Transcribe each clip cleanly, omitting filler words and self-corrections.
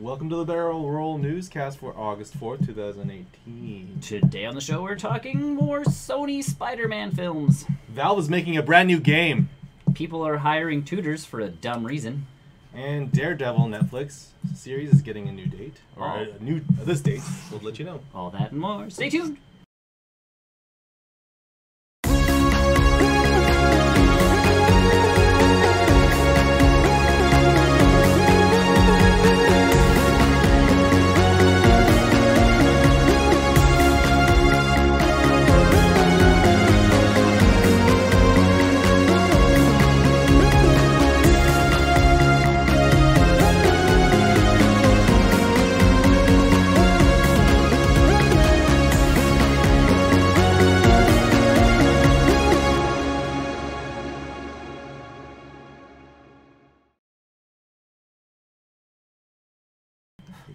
Welcome to the Barrel Roll Newscast for August 4th, 2018. Today on the show, we're talking more Sony Spider-Man films. Valve is making a brand new game. People are hiring tutors for a dumb reason. And Daredevil Netflix series is getting a new date. Or this date. We'll let you know. All that and more. Stay tuned.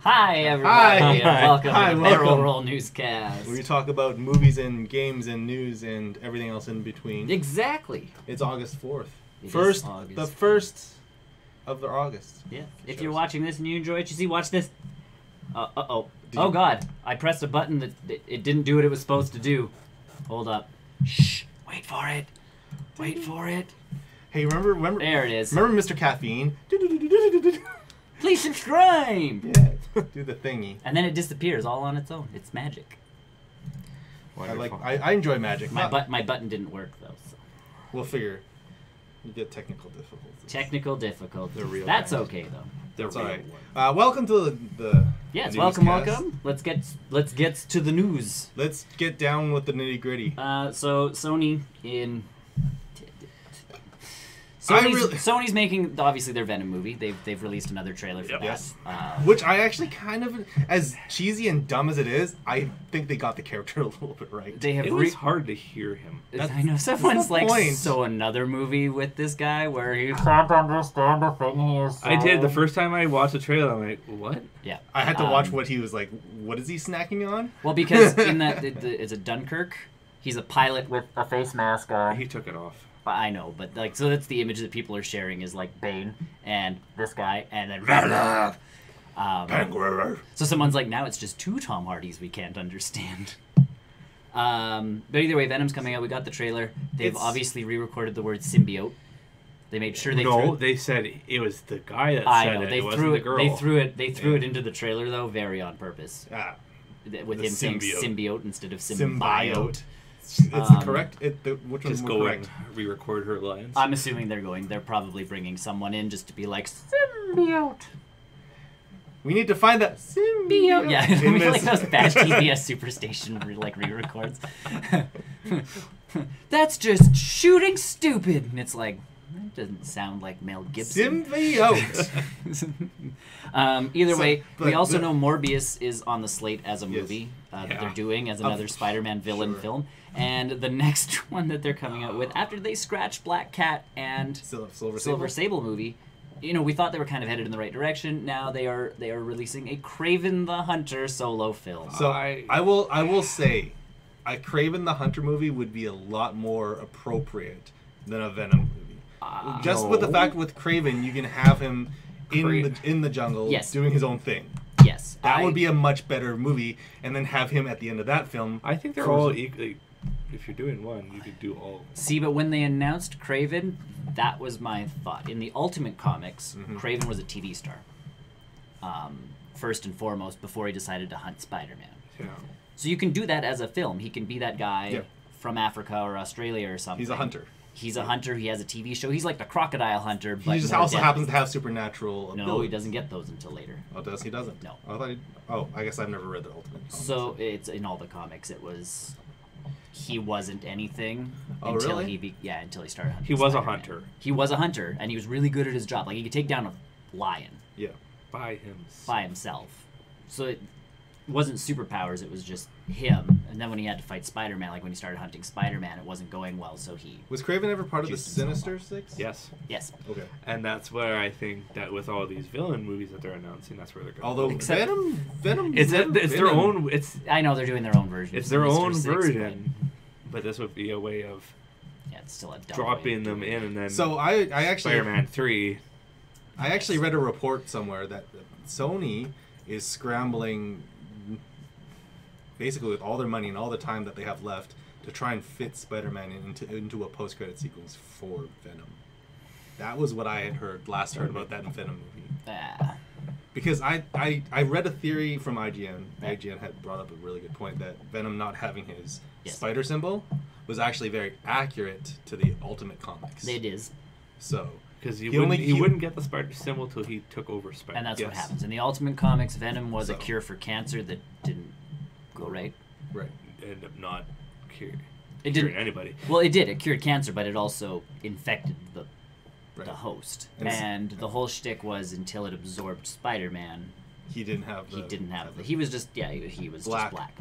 Hi, everybody, and welcome to the Barrel Roll Newscast. Where we talk about movies and games and news and everything else in between. Exactly. It's August 4th. The 1st of the August. Yeah. If you're watching this and you enjoy it, watch this. Oh God. I pressed a button that it didn't do what it was supposed to do. Hold up. Shh. Wait for it. Wait for it. Hey, remember? There it is. Remember Mr. Caffeine? Please subscribe. Yeah. Do the thingy. And then it disappears all on its own. It's magic. I enjoy magic. My button didn't work though. So. We'll figure. You get technical difficulties. Technical difficulties. They're real. That's okay though. That's all right. Welcome to the yes. the Welcome. newscast. Let's get to the news. Let's get down with the nitty gritty. So Sony in. Sony's making, obviously, their Venom movie. They've released another trailer for that. Yes. Which I actually kind of, as cheesy and dumb as it is, I think they got the character a little bit right. It was hard to hear him. I know someone's like, point. so another movie with this guy where he can't understand a thing he is saying. I did. The first time I watched the trailer, I'm like, what? Yeah. I had to watch what he was like, what is he snacking on? Well, because in that, it's a Dunkirk. He's a pilot with a face mask on. He took it off. I know, but like, so that's the image that people are sharing is like Bane and this guy, and then so someone's like, now it's just two Tom Hardys we can't understand. But either way, Venom's coming out. We got the trailer. They've obviously re-recorded the word symbiote. They made sure they said it was the guy that said it. They wasn't the girl. They threw it into the trailer though, very on purpose. With him saying symbiote instead of symbiote. It's correct. Which one's just more correct? Re-record her lines. I'm assuming they're probably bringing someone in just to be like symbiote. We need to find that symbiote. Yeah, we feel like those bad TBS Superstation re-records. That's just shooting stupid, and it's like that doesn't sound like Mel Gibson. Symbiote. Either way, we also know Morbius is on the slate as a movie that they're doing as another Spider-Man villain film. And the next one that they're coming out with, after they scratched Black Cat and Silver Sable movie, we thought they were kind of headed in the right direction. Now they are releasing a Kraven the Hunter solo film. So I will say, a Kraven the Hunter movie would be a lot more appropriate than a Venom movie. Just with the fact with Kraven, you can have him in the jungle doing his own thing. Yes, that would be a much better movie, and then have him at the end of that film. I think they're all equally. If you're doing one, you could do all. See, but when they announced Kraven, that was my thought. In the Ultimate Comics, Kraven was a TV star. First and foremost, before he decided to hunt Spider-Man. Yeah. So you can do that as a film. He can be that guy from Africa or Australia or something. He's a hunter. He's a hunter. He has a TV show. He's like the crocodile hunter. But he just also happens to have supernatural ability. No, he doesn't get those until later. Oh, does he? Doesn't? No. I guess I've never read the Ultimate Comics. So it's in all the comics. It was he wasn't anything until he until he started hunting. He was Spider-Man. a hunter. He was a hunter, and he was really good at his job. Like he could take down a lion. Yeah. By himself. So it wasn't superpowers. It was just him. And then when he had to fight Spider-Man, like when he started hunting Spider-Man, it wasn't going well. So he was Kraven ever part of the Sinister Six? Yes. Yes. Okay. And that's where I think that with all these villain movies that they're announcing, that's where they're going. Although Venom, it's their own. I know they're doing their own version. It's their own version, but this would be a way of it's still a dropping them in, and then so I actually Spider-Man 3 I actually read a report somewhere that Sony is scrambling, basically with all their money and all the time that they have left, to try and fit Spider-Man into a post-credit sequence for Venom. That was what I had heard about that Venom movie. Because I read a theory from IGN. IGN had brought up a really good point that Venom not having his spider symbol was actually very accurate to the Ultimate Comics. It is. So because he wouldn't get the spider symbol till he took over Spider. And that's what happens in the Ultimate Comics. Venom was a cure for cancer that didn't go right. Right. Ended up not curing anybody. Well, it did. It cured cancer, but it also infected the host. And the whole shtick was until it absorbed Spider-Man. He didn't have. He was just he was black. just black.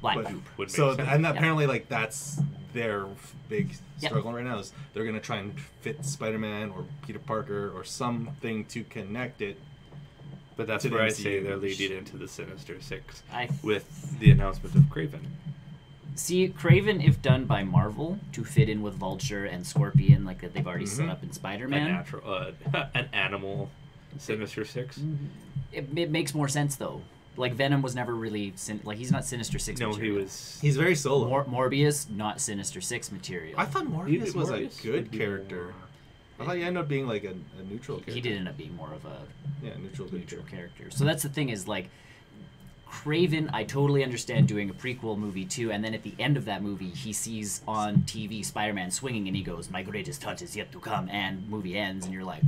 Black goop. So and apparently that's their big struggle right now is they're gonna try and fit Spider-Man or Peter Parker or something to connect it. But that's where I say they're leading into the Sinister Six with the announcement of Kraven. See, Kraven, if done by Marvel to fit in with Vulture and Scorpion, like that they've already set up in Spider-Man, an animal Sinister Six. It makes more sense though. Like Venom was never really he's not Sinister Six. No, material. He's very solo. Morbius, not Sinister Six material. I thought Morbius was a good character. I thought he ended up being like a neutral character. He did end up being more of a neutral character. So that's the thing is like Kraven, I totally understand doing a prequel movie too, and then at the end of that movie, he sees on TV Spider-Man swinging, and he goes, "My greatest hunt is yet to come," and movie ends, and you're like,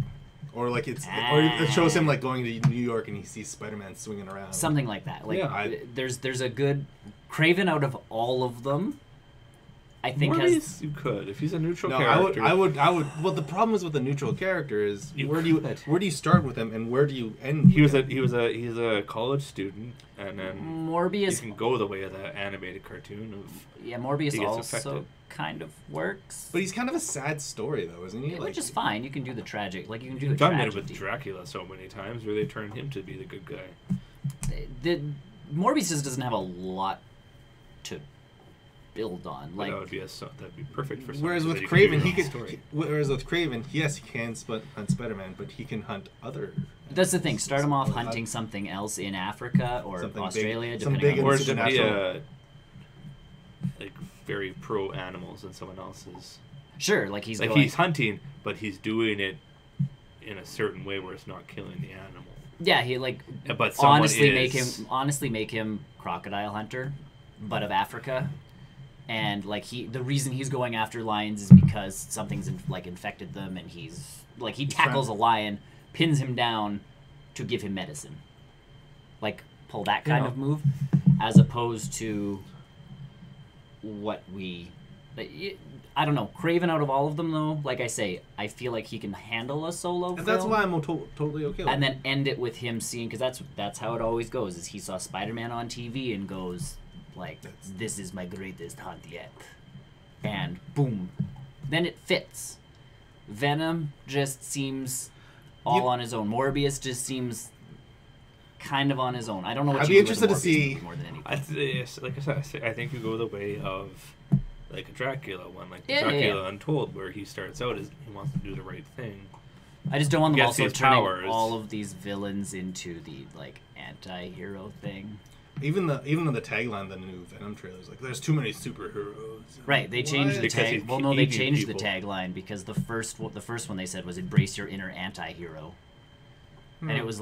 or like or it shows him like going to New York, and he sees Spider-Man swinging around, something like that. Like, there's a good Kraven out of all of them. I think you could if he's a neutral character. I would. Well, the problem is with a neutral character is where do you start with him and where do you end? He's a college student, and then Morbius you can go the way of the animated cartoon of Morbius also kind of works. But he's kind of a sad story though, isn't he? Which is fine. You can do the tragic, you can do the done tragedy. It with Dracula so many times where they turned him to be the good guy. Morbius just doesn't have a lot to build on. Like that'd be perfect for. Whereas with Kraven, yes, he can hunt Spider-Man, but he can hunt other. That's the thing. Start him off hunting something else in Africa or Australia, depending or should be like very pro animals and someone else's. Sure, like he's hunting, but he's doing it in a certain way where it's not killing the animal. Yeah, he But honestly make him crocodile hunter, but of Africa. And the reason he's going after lions is because something's infected them, and he tackles a lion, pins him down to give him medicine, pull that kind of move, as opposed to what I don't know. Kraven out of all of them though, like I say, I feel like he can handle a solo film. That's why I'm totally okay with it. And then end it with him seeing, because that's how it always goes. Is he saw Spider-Man on TV and goes, this is my greatest hunt yet. And boom. Then it fits. Venom just seems on his own. Morbius just seems kind of on his own. I don't know what I'd you be interested to see more than anything. Like I said, I think you go the way of a Dracula one, Dracula Untold, where he starts out as he wants to do the right thing. I just don't want them also turning all of these villains into the anti-hero thing. Even the tagline, the new Venom trailer is there's too many superheroes. Right, they changed the tag. Well, no, they changed the tagline because the first one they said was "Embrace your inner anti-hero," and it was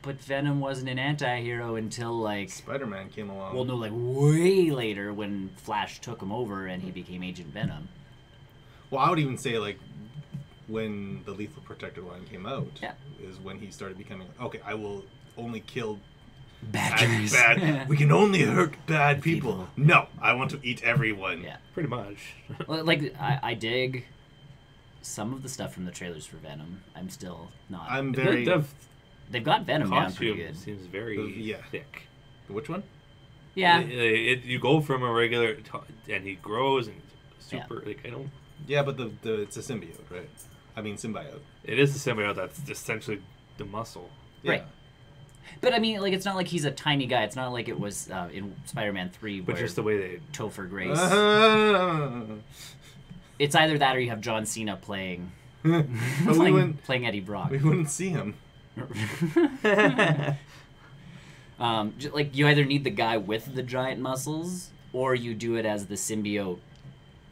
but Venom wasn't an anti-hero until Spider-Man came along. Well, no, way later when Flash took him over and he became Agent Venom. Well, I would even say when the Lethal Protector line came out is when he started becoming I will only kill bad. We can only hurt bad people. No, I want to eat everyone. Yeah, pretty much. Well, I dig some of the stuff from the trailers for Venom. I'm still not. I'm very. They've got Venom down pretty good. Seems very thick. Which one? Yeah. You go from a regular, and he grows and super. I don't. Yeah, but it's a symbiote, right? I mean symbiote. It is the symbiote that's essentially the muscle. Yeah. Right. But I mean, it's not like he's a tiny guy. It's not like it was in Spider-Man 3 but where just the way they Topher Grace. It's either that or you have John Cena playing But playing Eddie Brock. We wouldn't see him. Like, you either need the guy with the giant muscles, or you do it as the symbiote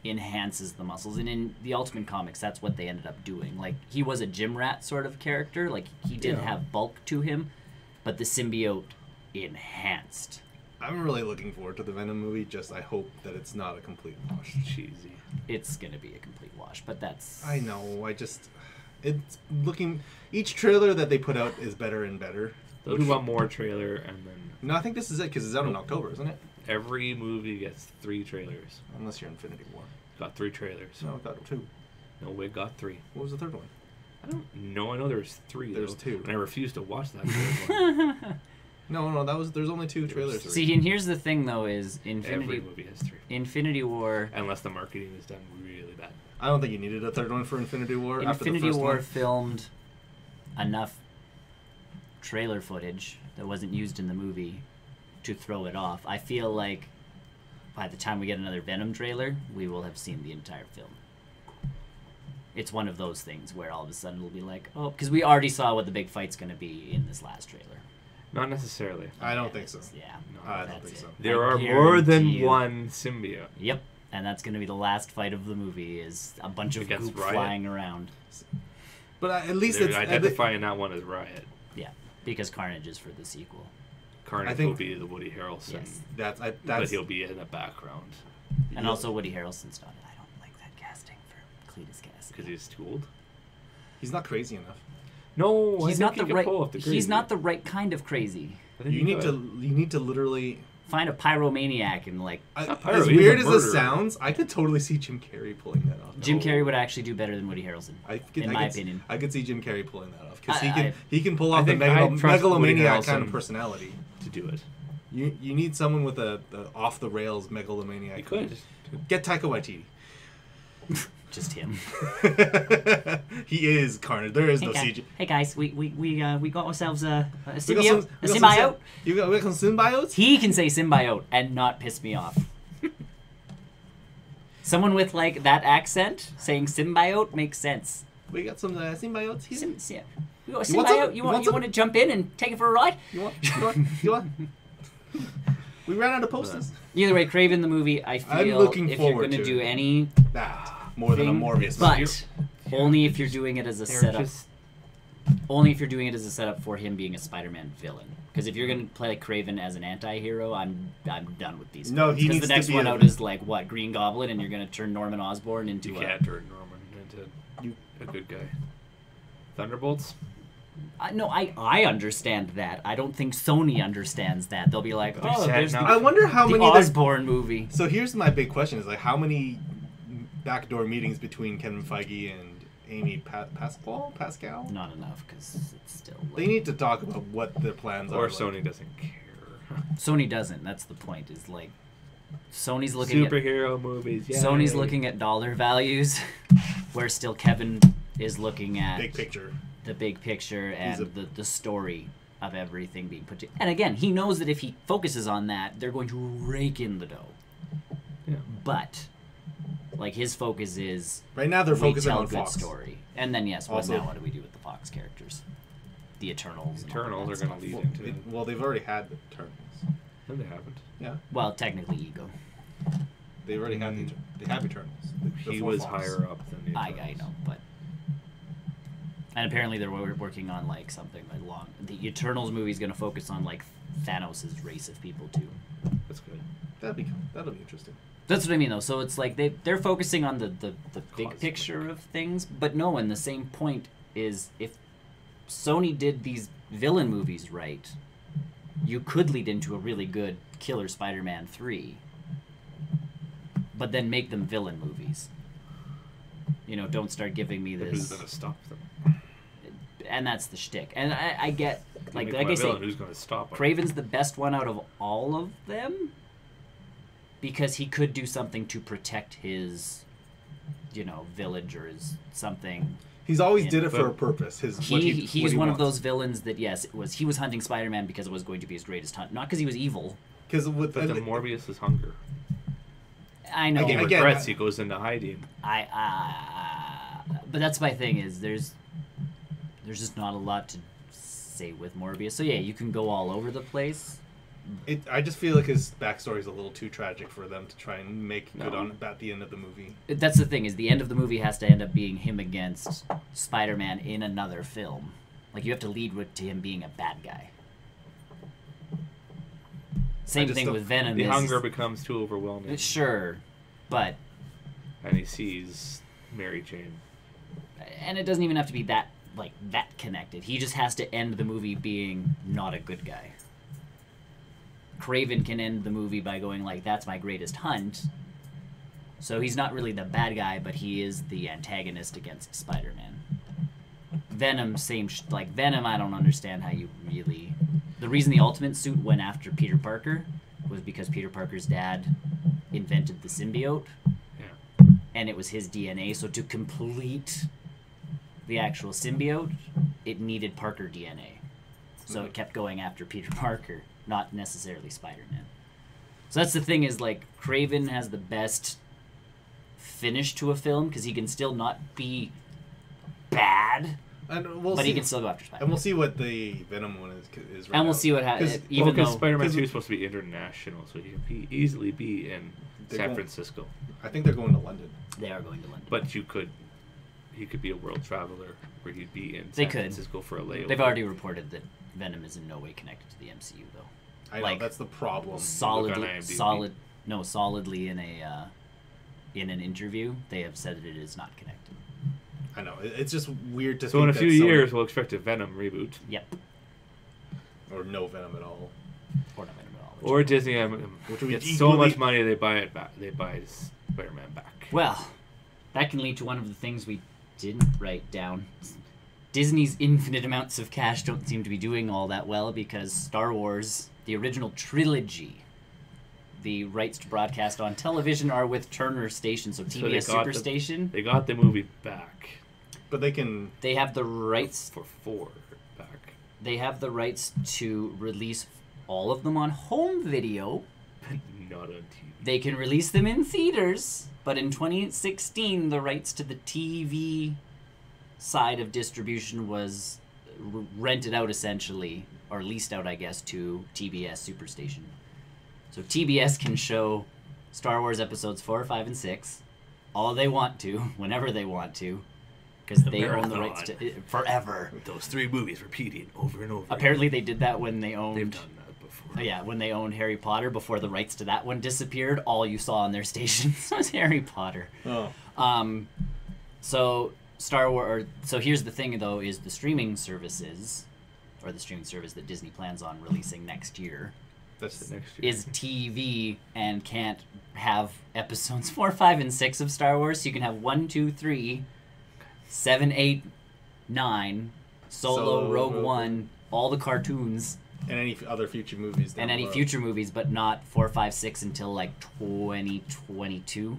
enhances the muscles. And in the Ultimate Comics, that's what they ended up doing. Like, he was a gym rat sort of character. Like, he did have bulk to him, but the symbiote enhanced. I'm really looking forward to the Venom movie. Just I hope that it's not a complete wash. Cheesy. It's gonna be a complete wash, but that's... I know. It's looking... Each trailer that they put out is better and better. They'll do one more trailer and then... No, I think this is it because it's out in October, isn't it? Every movie gets 3 trailers. Unless you're Infinity War. Got 3 trailers. No, it got 2. No, it got 3. What was the third one? I don't know. I know there's 3. There's 2. And I refuse to watch that third one. No, there's only 2 trailers. See, and here's the thing, though, is Every movie has 3. Infinity War... Unless the marketing is done really bad. I don't think you needed a third one for Infinity War. Infinity War filmed enough trailer footage that wasn't used in the movie to throw it off. I feel like by the time we get another Venom trailer, we will have seen the entire film. It's one of those things where all of a sudden it'll be like, oh, because we already saw what the big fight's going to be in this last trailer. Not necessarily. I don't think so. Yeah. No, I don't think so. There are more than one symbiote. Yep. And that's going to be the last fight of the movie, is a bunch of goop Riot. flying around. But at least They're it's... identifying that one as Riot. Yeah, because Carnage is for the sequel. Carnage will be the Woody Harrelson. Yes. But he'll be in the background. And also Woody Harrelson's not it. I don't like that casting for Cletus Cassidy. Because he's too old? He's not crazy enough. No, he's not the right. He's not the right kind of crazy. You need to literally find a pyromaniac and like. As weird as this sounds, I could totally see Jim Carrey pulling that off. Jim Carrey would actually do better than Woody Harrelson, in my opinion. I could see Jim Carrey pulling that off because he can pull off the megalomaniac kind of personality to do it. You need someone with a off the rails megalomaniac. You could get Taika Waititi. Just him. He is Carnage. There is no CG. Hey guys, we got ourselves a symbiote. A symbiote. We got some symbiotes. He can say symbiote and not piss me off. Someone with like that accent saying symbiote makes sense. We got some symbiotes here. We got a symbiote. You want to jump in and take it for a ride? You want? We ran out of posters. Either way, Kraven the movie. I feel if you're going to do any that. More than a Morbius movie. But only if you're doing it as a setup. Only if you're doing it as a setup for him being a Spider-Man villain. Because if you're going to play Kraven as an anti-hero, I'm done with these. No, he needs the next one out is like what, Green Goblin, and you're going to turn Norman Osborn into. You can't turn Norman into a good guy. Thunderbolts. No, I understand that. I don't think Sony understands that. They'll be like, oh, there's I wonder how many Osborn movie. So here's my big question: is like how many backdoor meetings between Kevin Feige and Amy Pascal? Not enough, because it's still... Like, they need to talk about what their plans are. Or Sony doesn't care. Sony doesn't. That's the point, is like... Sony's looking superhero movies, yeah. Sony's looking at dollar values, where still Kevin is looking at... Big picture. The big picture and the story of everything being put together. And again, he knows that if he focuses on that, they're going to rake in the dough. Yeah. But... like his focus is right now they're focusing on good Fox story, and then now what do we do with the Fox characters? The Eternals. Eternals are going to lead into it. Well, they've already had the Eternals. No, they haven't. Yeah. Well, technically, Ego. They already had they have Eternals. He was higher up than the Eternals. I know, but and apparently they're working on like something like long. The Eternals movie is going to focus on like Thanos' race of people too. That's good. That'll be interesting. That's what I mean, though. So it's like they're focusing on the big picture of things, but no, and the same point is if Sony did these villain movies right, you could lead into a really good Killer Spider-Man 3, but then make them villain movies. You know, don't start giving me this... Who's going to stop them? And that's the shtick. And I get... like I say, who's going to stop them? Kraven's the best one out of all of them, because he could do something to protect his, village or his something. He's always did it for a purpose. He's one of those villains that, yes, he was hunting Spider-Man because it was going to be his greatest hunt, not because he was evil. But the Morbius is hunger. I know. He regrets he goes into hiding. But that's my thing is there's just not a lot to say with Morbius. So yeah, you can go all over the place. I just feel like his backstory is a little too tragic for them to try and make good on at the end of the movie. That's the thing is the end of the movie has to end up being him against Spider-Man in another film. Like you have to lead to him being a bad guy. Same thing with Venom. The hunger becomes too overwhelming. Sure, but and he sees Mary Jane. And it doesn't even have to be that connected. He just has to end the movie being not a good guy. Kraven can end the movie by going like, that's my greatest hunt. So he's not really the bad guy, but he is the antagonist against Spider-Man. Venom, Venom, I don't understand how you really... The reason the Ultimate Suit went after Peter Parker was because Peter Parker's dad invented the symbiote. Yeah. And it was his DNA, so to complete the actual symbiote, it needed Parker DNA. So it kept going after Peter Parker, not necessarily Spider-Man. So that's the thing is, like, Kraven has the best finish to a film because he can still not be bad, but he can still go after Spider-Man. And we'll see what the Venom one is right and we'll now. see what happens. Because Spider-Man 2 is supposed to be international, so he can easily be in San Francisco. I think they're going to London. They are going to London. But he could be a world traveler where he'd be in San Francisco for a layover. They've already reported that Venom is in no way connected to the MCU, though. I know, that's the problem. Solidly in an interview, they have said that it is not connected. I know. It's just weird to think. So in a few years, we'll expect a Venom reboot. Yep. Or no Venom at all. Or no Venom at all. Or Disney gets so much money they buy it back. They buy Spider-Man back. Well, that can lead to one of the things we didn't write down. Disney's infinite amounts of cash don't seem to be doing all that well because Star Wars, the original trilogy, the rights to broadcast on television are with Turner Station, so TBS Superstation. They got the movie back. But they have the rights... For 4 back. They have the rights to release all of them on home video. Not on TV. They can release them in theaters, but in 2016, the rights to the TV side of distribution was rented out essentially, or leased out, I guess, to TBS Superstation. So TBS can show Star Wars episodes 4, 5, and 6 all they want to, whenever they want to, because they own the rights to it forever. Those 3 movies repeating over and over. Apparently they did that when they owned... They've done that before. Yeah, when they owned Harry Potter, before the rights to that one disappeared, all you saw on their stations was Harry Potter. Oh. So Star Wars... So here's the thing, though, is the streaming services, or the streaming service that Disney plans on releasing next year... That's the next year. Is TV and can't have episodes 4, 5, and 6 of Star Wars. So you can have 1, 2, 3, 7, 8, 9, Solo, Rogue One, all the cartoons. And any other future movies. And any future movies, but not 4, 5, 6 until like 2022.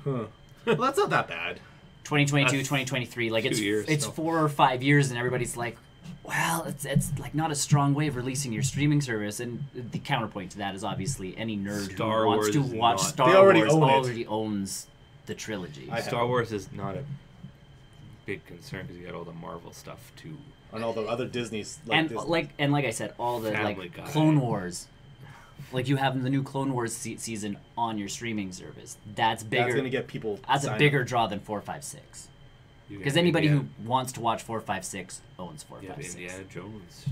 Huh. Well, that's not that bad. 2022, 2023. Like it's 4 or 5 years and everybody's like, well, it's like not a strong way of releasing your streaming service, and the counterpoint to that is obviously any nerd who wants to watch Star Wars already owns the trilogy. Star Wars is not a big concern because you got all the Marvel stuff too, and all the other Disney's like I said, all the Clone Wars. Like you have the new Clone Wars season on your streaming service. That's bigger. That's going to get people. That's a bigger draw than 4, 5, 6. Because anybody who wants to watch 4, 5, 6 owns 4, 5, 6. Indiana Jones.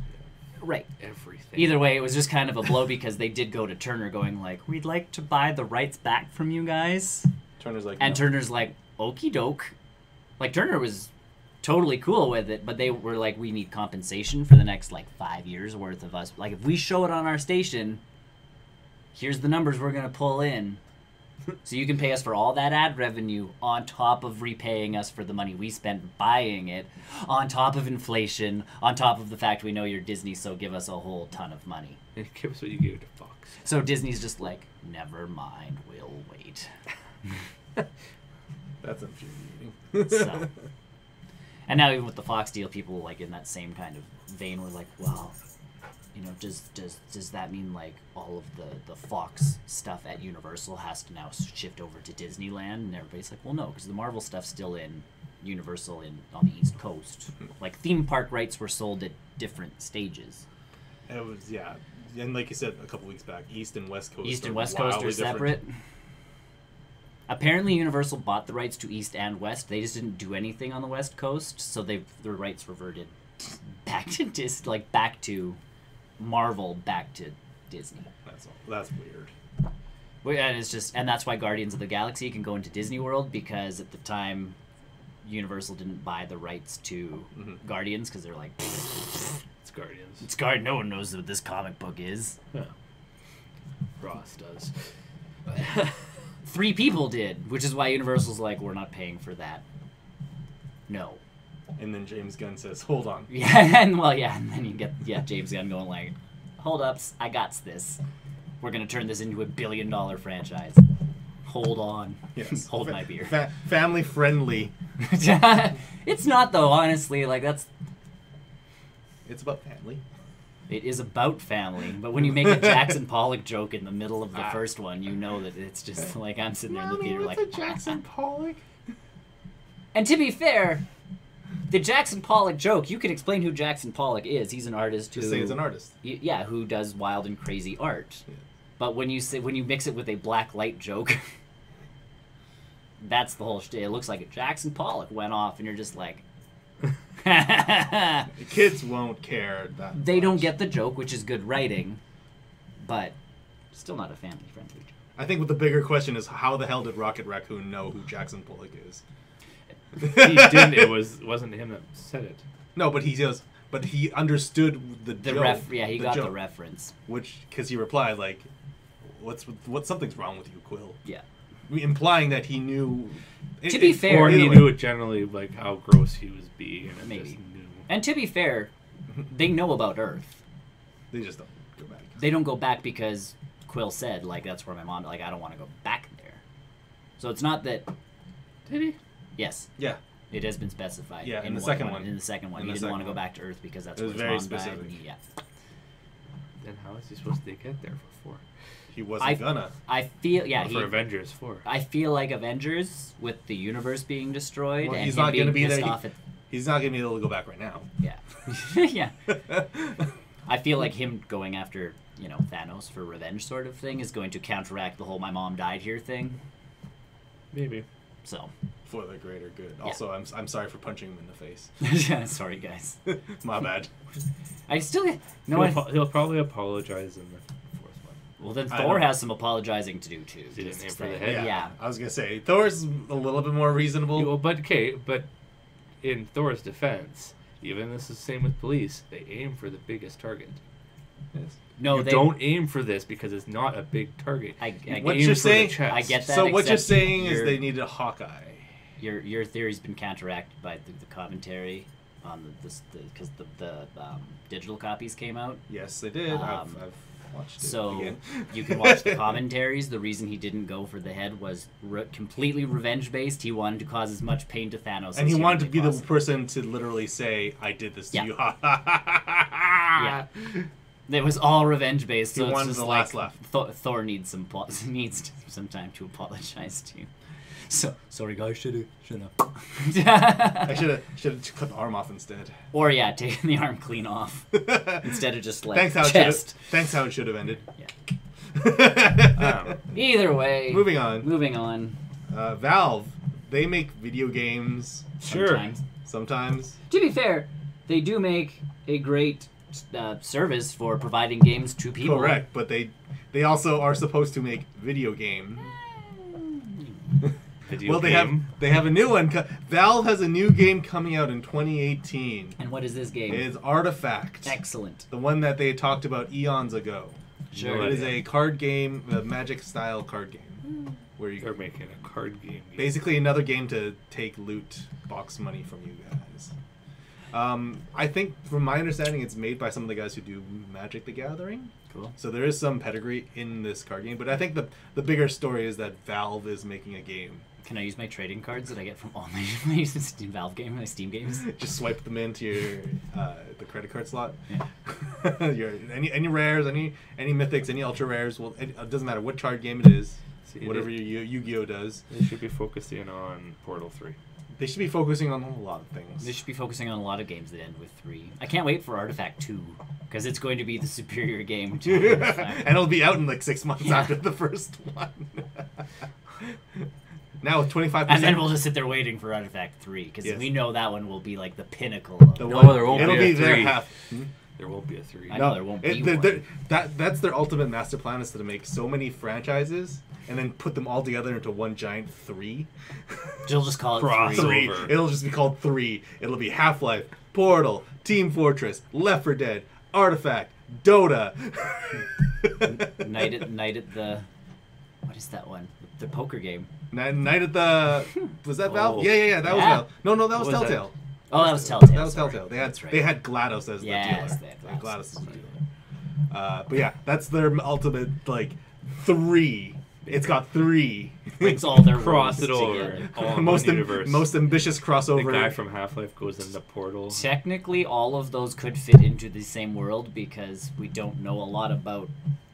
Right. Everything. Either way, it was just kind of a blow because they did go to Turner going like, we'd like to buy the rights back from you guys. Turner's like, and no. Turner's like, okie doke. Like, Turner was totally cool with it, but they were like, we need compensation for the next, 5 years worth of us. Like, if we show it on our station, here's the numbers we're going to pull in. So you can pay us for all that ad revenue on top of repaying us for the money we spent buying it, on top of inflation, on top of the fact we know you're Disney, so give us a whole ton of money. And give us what you gave to Fox. So Disney's just like, never mind, we'll wait. That's infuriating. So, and now even with the Fox deal, people in that same kind of vein were like, well, does that mean all of the Fox stuff at Universal has to now shift over to Disneyland? And everybody's like, well, no, because the Marvel stuff's still in Universal on the East Coast. Like theme park rights were sold at different stages. It was and like you said a couple weeks back, East and West Coast. East and West Coast are separate. Apparently, Universal bought the rights to East and West. They just didn't do anything on the West Coast, so their rights reverted back to back to Marvel, back to Disney. That's weird. And that's why Guardians of the Galaxy can go into Disney World, because at the time Universal didn't buy the rights to Guardians, because they're like, it's Guardians. It's Guardians. No one knows what this comic book is. Yeah. Ross does. 3 people did, which is why Universal's like, we're not paying for that. No. And then James Gunn says, hold on. Yeah, and then you get James Gunn going like, hold up, I got this. We're going to turn this into a $1 billion franchise. Hold on. Yes. Hold my beer. Family friendly. It's not, though, honestly. Like, it's about family. It is about family. But when you make a Jackson Pollock joke in the middle of the first one, you know that it's just like, I'm sitting there in the theater like, what's a Jackson Pollock? And to be fair, the Jackson Pollock joke, you can explain who Jackson Pollock is. He's an artist who... Just say he's an artist. Yeah, who does wild and crazy art. Yeah. But when you mix it with a black light joke, that's the whole shit. It looks like a Jackson Pollock went off, and you're just like... Kids won't care that They much. don't get the joke, which is good writing, but still not a family-friendly joke. I think the bigger question is, how the hell did Rocket Raccoon know who Jackson Pollock is? He didn't. It wasn't him that said it. No, but he understood the joke. He got the reference. Because he replied like, "What's something's wrong with you, Quill?" Yeah, implying that he knew. To be fair, or he knew it generally, like how gross he was being, and maybe. Just knew. And to be fair, they know about Earth. They just don't go back. They don't go back because Quill said, like, that's where my mom. Like, I don't want to go back there. So it's not that. Did he? Yes. Yeah. It has been specified. Yeah, in the second one. In the second one. He didn't want to go back to Earth because that's where his very mom specific. died. Yeah. Then how is he supposed to get there for 4? He wasn't gonna. I feel, for Avengers 4. I feel like Avengers, with the universe being destroyed, and he's him not being gonna be pissed there. off at... He's not gonna be able to go back right now. Yeah. Yeah. I feel like him going after, Thanos for revenge sort of thing is going to counteract the whole my mom died here thing. Maybe. So. For the greater good. Yeah. Also, I'm sorry for punching him in the face. Yeah, sorry, guys. My bad. I still... He'll probably apologize in the 4th one. Well, then Thor has some apologizing to do, too. He didn't aim for the head? Yeah. I was going to say, Thor's a little bit more reasonable. But in Thor's defense, even this is the same with police, they aim for the biggest target. Yes. No, they don't aim for this because it's not a big target. What you're saying, I get that. So what you're saying is they needed a Hawkeye. Your theory's been counteracted by the commentary on because the digital copies came out. Yes, they did. I've watched it. So you can watch the commentaries. The reason he didn't go for the head was completely revenge based. He wanted to cause as much pain to Thanos, and he wanted to be the person to literally say, "I did this to you." Yeah. It was all revenge based. So he wanted the last laugh. Thor needs some time to apologize to. So sorry, guys. Should have. I should have cut the arm off instead. Or taken the arm clean off instead of just like Thanks how it should have ended. Yeah. Either way. Moving on. Valve, they make video games. Sometimes. To be fair, they do make a great service for providing games to people. Correct, but they also are supposed to make video games. They have a new one. Valve has a new game coming out in 2018. And what is this game? It is Artifact. Excellent. The one that they talked about eons ago. Sure. It is a card game, a Magic style card game, where they're making a card game. Basically, another game to take loot box money from you guys. I think, from my understanding, it's made by some of the guys who do Magic the Gathering. Cool. So there is some pedigree in this card game, but I think the bigger story is that Valve is making a game. Can I use my trading cards that I get from all my Valve games, my Steam games? Just swipe them into your the credit card slot. Yeah. Your any rares, any mythics, any ultra rares. Well, it doesn't matter what card game it is. Whatever your Yu-Gi-Oh does. They should be focusing on Portal 3. They should be focusing on a lot of things. They should be focusing on a lot of games that end with 3. I can't wait for Artifact 2, because it's going to be the superior game to Artifact. And it'll be out in like 6 months after the first one. Now with 25%. And then we'll just sit there waiting for Artifact 3, because we know that one will be like the pinnacle of there won't be a 3. Hmm? There won't be a 3. I know there won't be one. That's their ultimate master plan, is to make so many franchises and then put them all together into one giant 3. They'll just call it Crossover. 3. It'll just be called 3. It'll be Half-Life, Portal, Team Fortress, Left 4 Dead, Artifact, Dota. Night at the... What is that one? The poker game. Night at the... Was that Valve? Yeah. That was Valve. No, that was Telltale. Oh, that was Telltale. That was Telltale. They had GLaDOS as the dealer. GLaDOS as the dealer. But yeah, that's their ultimate, like, 3. It's got 3. Brings all their cross it over. Most ambitious crossover. The guy from Half-Life goes in the portal. Technically, all of those could fit into the same world, because we don't know a lot about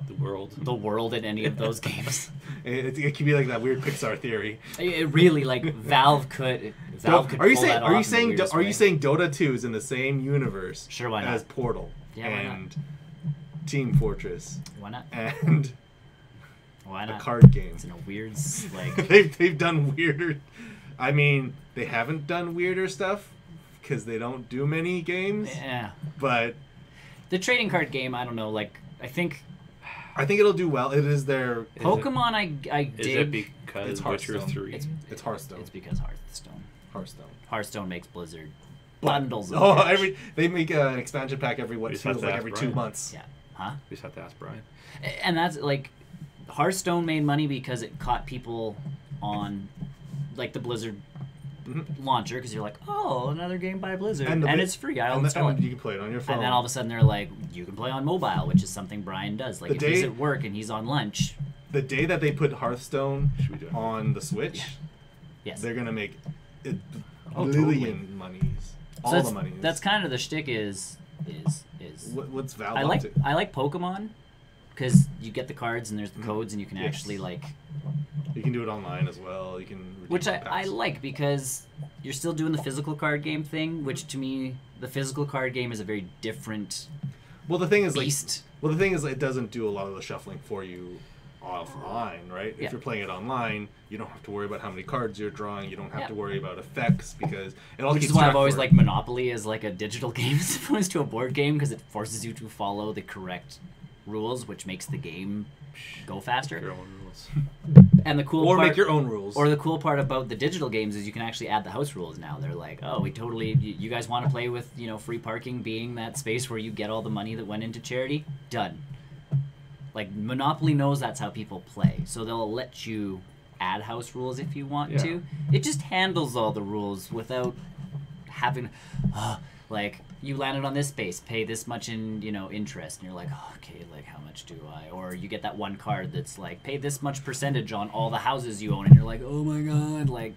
the world in any of those games. It could be like that weird Pixar theory. It really, like, Valve could are you saying Dota 2 is in the same universe? Sure, why not? As Portal and Team Fortress. Why not? And why not? A card game. It's in a weird, like... they've done weirder... I mean, they haven't done weirder stuff because they don't do many games. Yeah. But... The trading card game, I don't know, like, I think it'll do well. It is their... Pokemon, I dig... Is it because Witcher 3? It's Hearthstone. It's because Hearthstone. Hearthstone makes Blizzard bundles of cash. They make an expansion pack every 2 months. Yeah. Huh? We just have to ask Brian. And that's, like... Hearthstone made money because it caught people on, like, the Blizzard launcher, because you're like, oh, another game by Blizzard, and it's free. I'll install it. You can play it on your phone. And then all of a sudden they're like, you can play on mobile, which is something Brian does. Like, if he's at work and he's on lunch. The day that they put Hearthstone on the Switch, they're gonna make billion monies. All the monies. That's kind of the shtick. Is what's Valve? I like Pokemon. Because you get the cards and there's the codes and you can actually, like... You can do it online as well. You can... Which I like, because you're still doing the physical card game thing, which to me, the physical card game is a very different beast. The thing is, it doesn't do a lot of the shuffling for you offline, right? If you're playing it online, you don't have to worry about how many cards you're drawing. You don't have to worry about effects, because it all keeps track. Which is why I've always liked Monopoly as, like, a digital game as opposed to a board game, because it forces you to follow the correct... rules, which makes the game go faster. Your own rules. And the cool part, make your own rules. Or the cool part about the digital games is you can actually add the house rules now. They're like, oh, you guys want to play with, free parking being that space where you get all the money that went into charity? Done. Like, Monopoly knows that's how people play, so they'll let you add house rules if you want to. It just handles all the rules without having, like, you landed on this space, pay this much in, interest, and you're like, oh, okay, like, how much do I? Or you get that one card that's like, pay this much percentage on all the houses you own, and you're like, oh my god, like...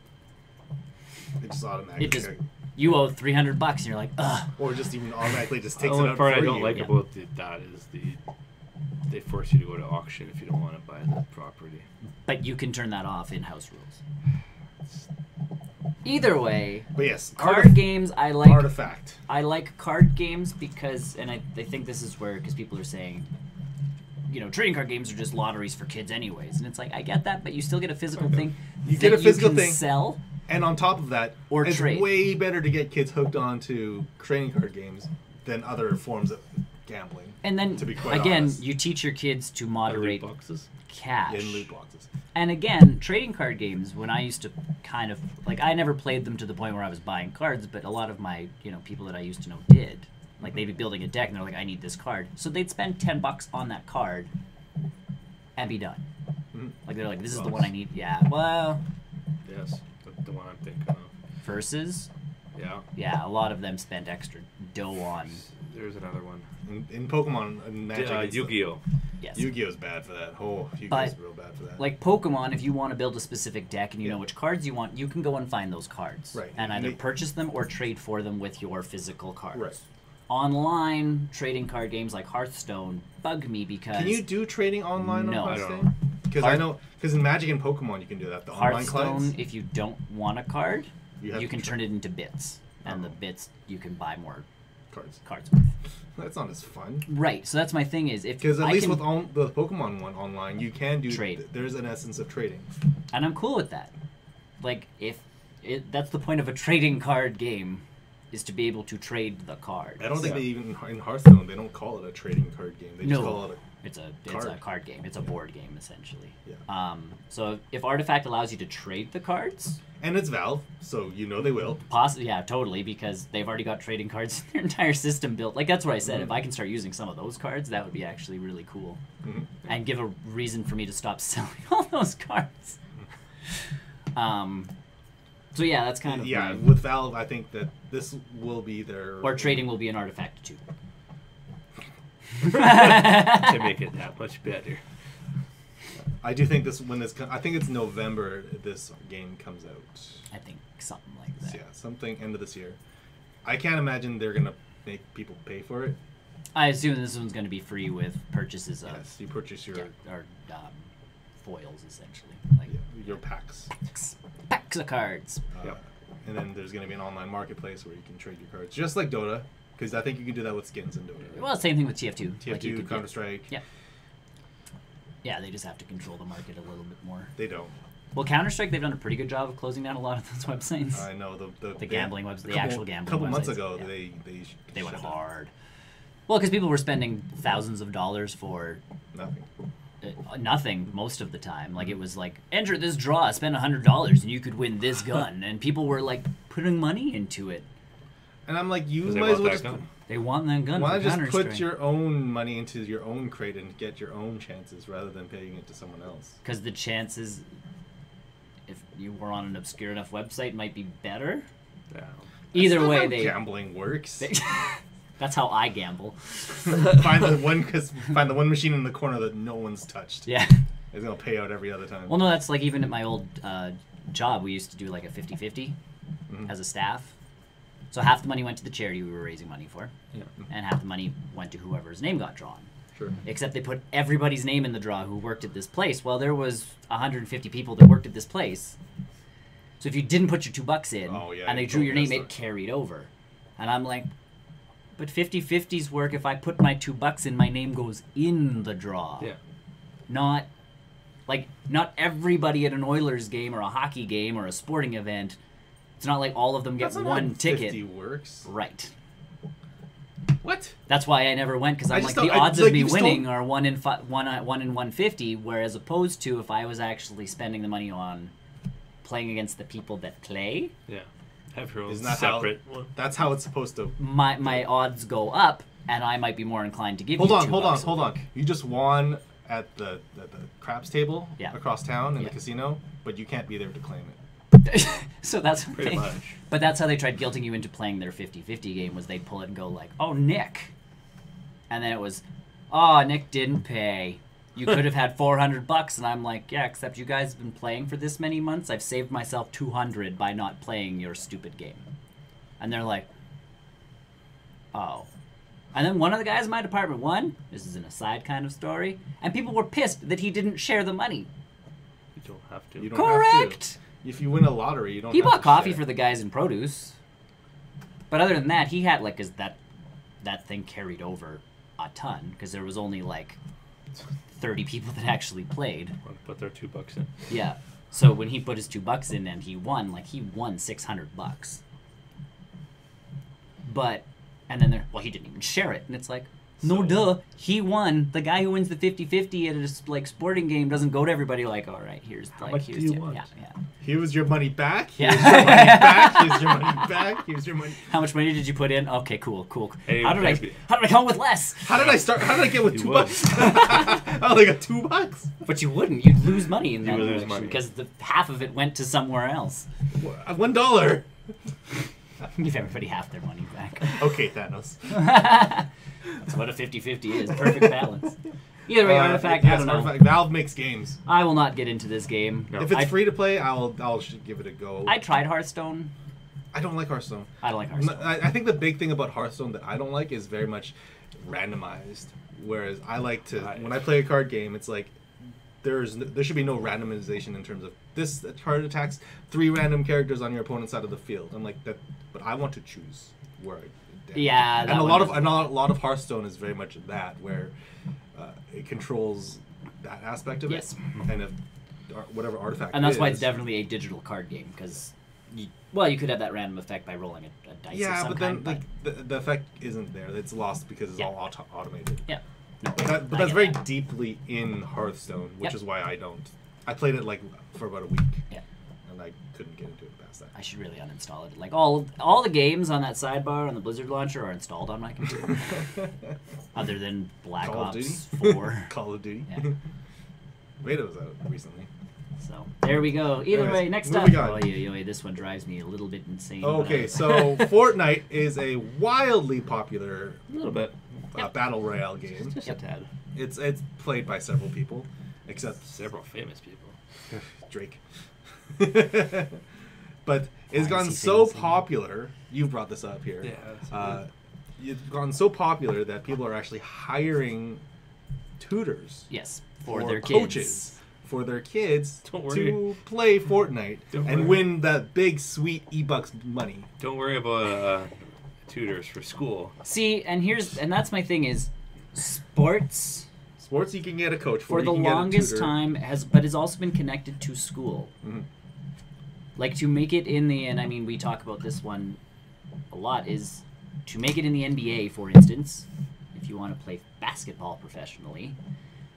It just automatically... You owe $300, and you're like, ugh. Or just even automatically just takes it out for you. The part I don't like about that is they force you to go to auction if you don't want to buy the property. But you can turn that off in house rules. Either way, but yes, card games I like. Artifact. I like card games because, and I think this is where, because people are saying, trading card games are just lotteries for kids anyways, and it's like, I get that, but you still get a physical thing. You get a physical thing. Sell. And on top of that, it's trade. Way better to get kids hooked onto trading card games than other forms of gambling. And then, to be quite again, honest. You teach your kids to moderate cash. In loot boxes. And again, trading card games, when I used to kind of, like, I never played them to the point where I was buying cards, but a lot of my, people that I used to know did. Like, they'd be building a deck, and they're like, I need this card. So they'd spend $10 on that card and be done. Mm-hmm. Like, they're like, this is the one I need. Yeah, well... Yes, the one I'm thinking of. Versus? Yeah. Yeah, a lot of them spend extra dough on... There's another one. In Pokemon and Magic, Yu-Gi-Oh! Yes. Yu-Gi-Oh's bad for that. Yu-Gi-Oh's real bad for that. Like Pokemon, if you want to build a specific deck and you know which cards you want, you can go and find those cards. Right. And either purchase them or trade for them with your physical cards. Right. Online trading card games like Hearthstone bug me because... Can you do trading online on Hearthstone? Because in Magic and Pokemon you can do that. The online Hearthstone, clients. if you don't want a card, You can turn it into bits, and the bits you can buy more cards with. That's not as fun. Right. So that's my thing is if because at least with the Pokemon one online, you can do trade. There's an essence of trading, and I'm cool with that. Like that's the point of a trading card game, is to be able to trade the cards. I don't think they even in Hearthstone they don't call it a trading card game. They just call it it's a card game. It's a board game essentially. Yeah. So if Artifact allows you to trade the cards, and it's Valve, so they will. Yeah, totally, because they've already got trading cards in their entire system built. Like that's what I said. If I can start using some of those cards, that would be actually really cool, and give a reason for me to stop selling all those cards. So yeah, that's kind of with Valve. I think that this will be their trading will be an Artifact too. To make it that much better. I do think I think it's November this game comes out. I think something like that. Yeah, something end of this year. I can't imagine they're gonna make people pay for it. I assume this one's gonna be free with purchases of. Yes, you purchase your foils essentially, like your packs. Packs of cards. And then there's gonna be an online marketplace where you can trade your cards, just like Dota. Because I think you can do that with skins in Dota. Right? Well, same thing with TF2. TF2, Counter-Strike. Yeah. Yeah, they just have to control the market a little bit more. They don't. Well, Counter-Strike, they've done a pretty good job of closing down a lot of those websites. I know. The gambling websites, the actual gambling websites. A couple months ago, yeah. they went hard. Well, because people were spending thousands of dollars for... Nothing. Nothing most of the time. Like, it was like, enter this draw, spend $100, and you could win this gun. And people were, like, putting money into it. And I'm like, you might as well just... They want that gun. Why just put your own money into your own crate and get your own chances rather than paying it to someone else? Because the chances, if you were on an obscure enough website, might be better. Yeah. Either way, gambling works. That's how I gamble. Find the one machine in the corner that no one's touched. Yeah. It's gonna pay out every other time. Well, no, that's like even at my old job, we used to do like a 50-50 as a staff. So half the money went to the charity we were raising money for, and half the money went to whoever's name got drawn. Sure. Except they put everybody's name in the draw who worked at this place. Well, there was 150 people that worked at this place. So if you didn't put your $2 in, and they drew your name, it carried over. And I'm like, but 50-50's work, if I put my $2 in, my name goes in the draw. Yeah. Not everybody at an Oilers game or a hockey game or a sporting event. It's not like all of them get one ticket. 50 works. Right. What? That's why I never went, because I'm like, the odds of me winning are 1 in 150, whereas opposed to if I was actually spending the money on playing against the people that play. Yeah. Have your own separate one. That's how it's supposed to. My odds go up, and I might be more inclined to give you $2. Hold on. You just won at the craps table across town in the casino, but you can't be there to claim it. So that's pretty much. But that's how they tried guilting you into playing their 50-50 game, was they'd pull it and go like, oh, Nick. And then it was, oh, Nick didn't pay. You could have had $400, and I'm like, yeah, except you guys have been playing for this many months. I've saved myself $200 by not playing your stupid game. And they're like, oh. And then one of the guys in my department won. This is an aside kind of story. And people were pissed that he didn't share the money. You don't have to. You don't Correct. Have to. If you win a lottery, you don't. He have bought to coffee share. for the guys in produce. But other than that, he had like that thing carried over a ton, because there was only like 30 people that actually played. Put their $2 in. Yeah. So when he put his $2 in and he won $600. But, and then he didn't even share it, and it's like, no, duh, he won. The guy who wins the 50-50 at a like sporting game doesn't go to everybody like, all right, here's how much do you want? Yeah. Here's your money back. Yeah. Here's your money back. Here's your money back. Here's your money. How much money did you put in? Okay, cool. Hey, how did I come up with less? How did I start? How did I get with $2? I only got $2. But you wouldn't. You'd lose money in that would lose direction, money because half of it went to somewhere else. $1. Give everybody half their money back. Okay, Thanos. That's what a 50-50 is. Perfect balance. Either way, Artifact, I don't know. Valve makes games. I will not get into this game. No. If it's free to play, I'll give it a go. I tried Hearthstone. I don't like Hearthstone. I don't like Hearthstone. I think the big thing about Hearthstone that I don't like is very much randomized. Whereas I like to, when I play a card game, it's like there should be no randomization in terms of this card attacks 3 random characters on your opponent's side of the field. I'm like that, but I want to choose where I damage. Yeah, and a lot of Hearthstone is very much that where it controls that aspect of it, and if whatever artifact. And that's why it's definitely a digital card game because. You could have that random effect by rolling a dice. Yeah, of some but then kind, the effect isn't there. It's lost because it's all automated. Yeah. No, but that's very deeply in Hearthstone, which is why I don't. I played it like for about a week. Yeah. And I couldn't get into it past that. I should really uninstall it. Like all the games on that sidebar on the Blizzard launcher are installed on my computer. Other than Black Ops 4. Call of Duty. Yeah. Beta was out recently. So there we go. Either way, next up. This one drives me a little bit insane. Okay, so Fortnite is a wildly popular, little bit, battle royale game. Just a tad. It's played by several people, except several famous people. Drake. But it's gotten so popular. You've brought this up here. Yeah. It's gotten so popular that people are actually hiring tutors. Yes, for their coaches. Kids. For their kids to play Fortnite and win that big, sweet E-Bucks money. Don't worry about tutors for school. See, and that's my thing is sports. Sports you can get a coach for the longest time has also been connected to school. Mm-hmm. Like to make it in the, and I mean we talk about this one a lot, is to make it in the NBA, for instance, if you want to play basketball professionally,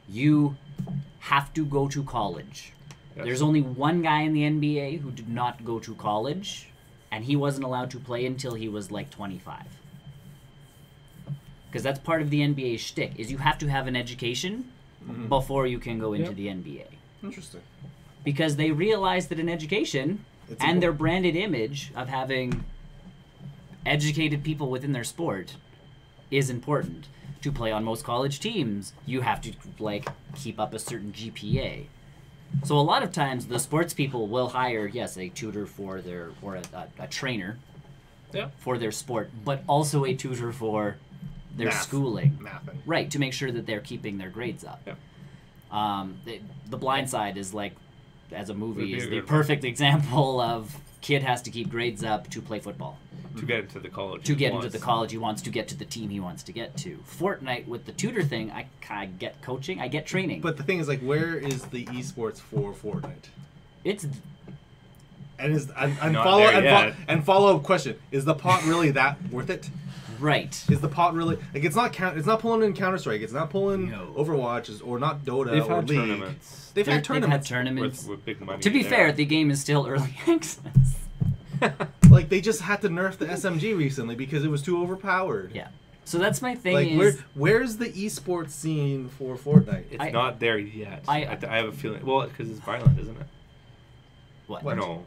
you have to go to college. Yes. There's only one guy in the NBA who did not go to college, and he wasn't allowed to play until he was like 25. Because that's part of the NBA shtick, is you have to have an education before you can go into the NBA. Interesting. Because they realize that an education and their branded image of having educated people within their sport is important. To play on most college teams, you have to keep up a certain GPA. So a lot of times the sports people will hire, a tutor for their a trainer for their sport, but also a tutor for their schooling. Mathing. Right, to make sure that they're keeping their grades up. Yeah. The Blind Side is as a movie, is the perfect example of kid has to keep grades up to play football. To get into the college. To get into the college he wants, to get to the team he wants to get to. Fortnite with the tutor thing, I get coaching, I get training. But the thing is, where is the esports for Fortnite? It's and follow up question: is the pot really that worth it? Right. Is the pot really it's not pulling in Counter-Strike, it's not pulling Overwatch or not Dota or League. Tournaments. They've had tournaments with big money. To be fair, the game is still early access. They just had to nerf the SMG recently because it was too overpowered. Yeah. So that's my thing where's the esports scene for Fortnite? It's not there yet. I have a feeling. Well, because it's violent, isn't it? What? No.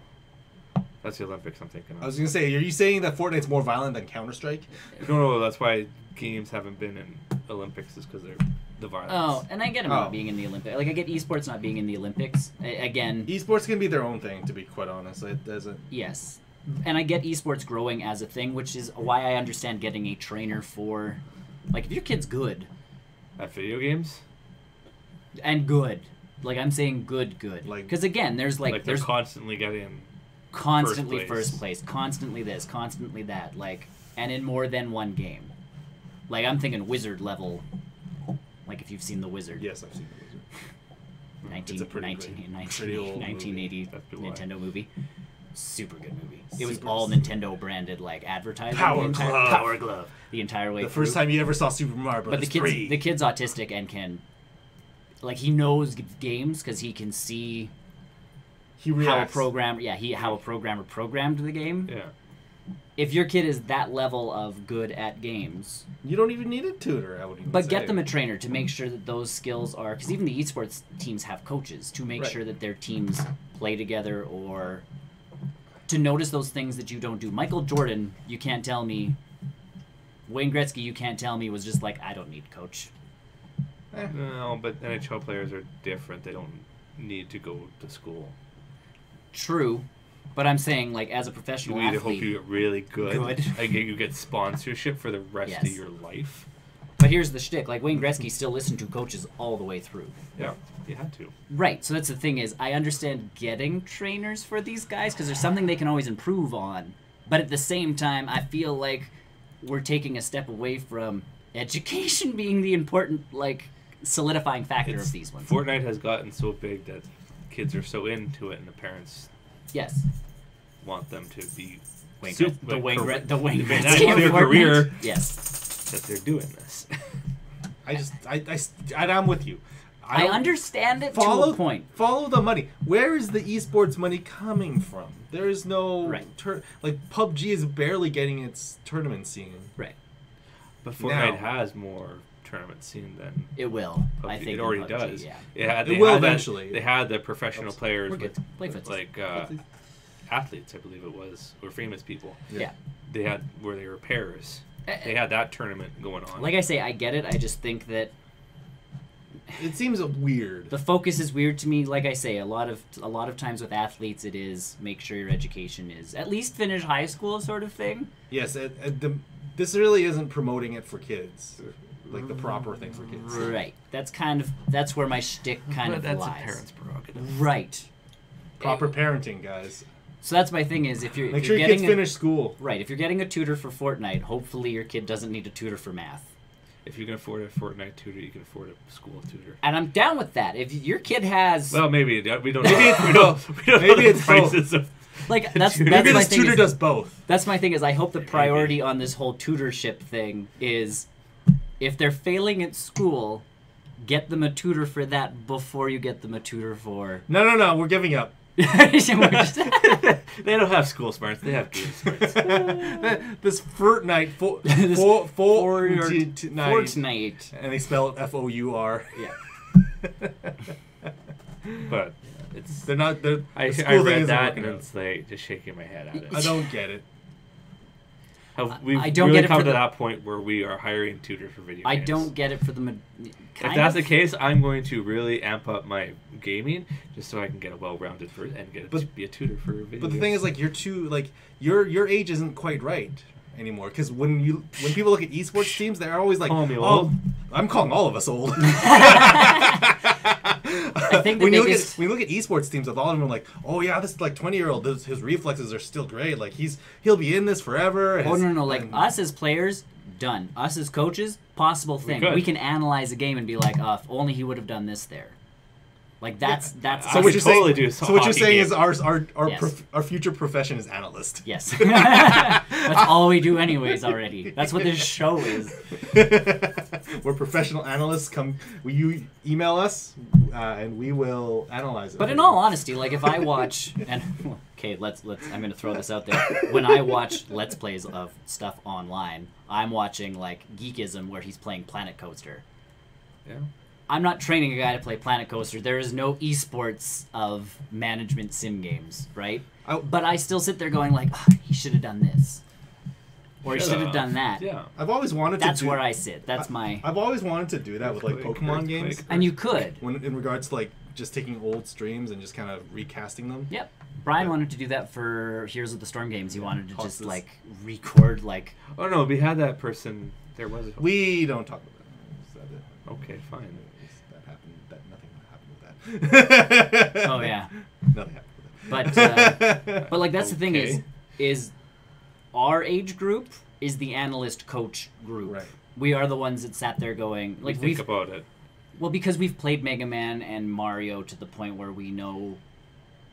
That's the Olympics I'm thinking of. I was going to say, are you saying that Fortnite's more violent than Counter-Strike? No, that's why games haven't been in Olympics, is because they're the violence. Oh, and I get them not being in the Olympics. I get esports not being in the Olympics. Again... Esports can be their own thing, to be quite honest. It doesn't... Yes. And I get esports growing as a thing, which is why I understand getting a trainer for... if your kid's good... At video games? And good. I'm saying good. Because again, there's they're constantly getting... Constantly first place. Constantly this. Constantly that. And in more than one game. I'm thinking Wizard level. If you've seen The Wizard. Yes, I've seen The Wizard. 1980 Nintendo movie. Super good movie. It was all Nintendo branded advertising. Power Glove. The entire way. The first time you ever saw Super Mario Bros. But the kid's autistic and can, he knows games because he can see. How a programmer programmed the game. Yeah. If your kid is that level of good at games, you don't even need a tutor. I would even But get them a trainer to make sure that those skills are, because even the esports teams have coaches to make sure that their teams play together, or to notice those things that you don't do. Michael Jordan, you can't tell me. Wayne Gretzky, you can't tell me, was just I don't need coach. No, but NHL players are different. They don't need to go to school. True, but I'm saying as a professional athlete, hope you get really good. You get sponsorship for the rest of your life. But here's the shtick. Like, Wayne Gretzky still listened to coaches all the way through. Yeah, you had to. Right. So that's the thing is, I understand getting trainers for these guys because there's something they can always improve on. But at the same time, I feel like we're taking a step away from education being the important, like, solidifying factor of these ones. Fortnite has gotten so big that kids are so into it, and the parents want them to be the Wayne Gretzky their career. Yes, that they're doing this. I'm with you. I understand it to a point. Follow the money. Where is the esports money coming from? There is no like PUBG is barely getting its tournament scene. Right. But Fortnite has more tournament scene than it will. PUBG. I think it already PUBG, does. Yeah. It will eventually. They had the professional players with like athletes, I believe it was, or famous people. Yeah. They had where they were pairs. They had that tournament going on. Like I say, I get it. I just think that it seems weird. The focus is weird to me. Like I say, a lot of times with athletes, it is make sure your education is at least finish high school sort of thing. Yes, this really isn't promoting it for kids, like the proper thing for kids. Right. That's where my shtick kind of lies. That's a parent's prerogative. Right. Proper parenting, guys. So that's my thing is if you're make sure your kids finish school. Right. If you're getting a tutor for Fortnite, hopefully your kid doesn't need a tutor for math. If you can afford a Fortnite tutor, you can afford a school tutor. And I'm down with that. If your kid has... Well, maybe. We don't know. Maybe it's prices of... Like, that's maybe my this thing tutor does both. That's my thing is I hope the priority on this whole tutorship thing is if they're failing at school, get them a tutor for that before you get them a tutor for... No. We're giving up. They don't have school smarts. They have game smarts. This Fortnite, Fortnite, and they spell it F-O-U-R. Yeah. But they're not. I read that and it's like just shaking my head at it. I don't get it. We've I don't really get it come for to that point where we are hiring tutors for video games. I don't get it for the. If that's the case, I'm going to really amp up my gaming just so I can get a well-rounded and be a tutor for video games. But the thing is, like, you're too your age isn't quite right anymore because when people look at esports teams, they're always like, old. I'm calling all of us old. I think when you look at esports teams, with all of them are like, oh yeah, this is like 20-year-old. His reflexes are still great. Like he'll be in this forever. No. Like us as players, done. Us as coaches, possible thing. We can analyze a game and be like, if only he would have done this there. Like that's. So what you're saying? So what you're saying is our yes. our future profession is analyst. Yes. That's all we do anyways already. That's what this show is. We're professional analysts. You email us, and we will analyze it. But in all honesty, like if I watch and okay, let's I'm gonna throw this out there. When I watch Let's Plays of stuff online, I'm watching like Geekism where he's playing Planet Coaster. Yeah. I'm not training a guy to play Planet Coaster. There is no esports of management sim games, right? But I still sit there going like, he should have done this. Or he should have done that. Yeah. I've always wanted to That's where I sit. That's my... I've always wanted to do that with like Pokemon games. And you could. In regards to like just taking old streams and just kind of recasting them. Yep. Brian wanted to do that for Heroes of the Storm games. He wanted to just like record like... Oh no, we had that person. There was We don't talk about that. Okay, fine. Nothing happened with that. Oh yeah. Nothing happened with that. But like that's the thing is our age group is the analyst coach group. Right. We are the ones that sat there going like think about it. Well, because we've played Mega Man and Mario to the point where we know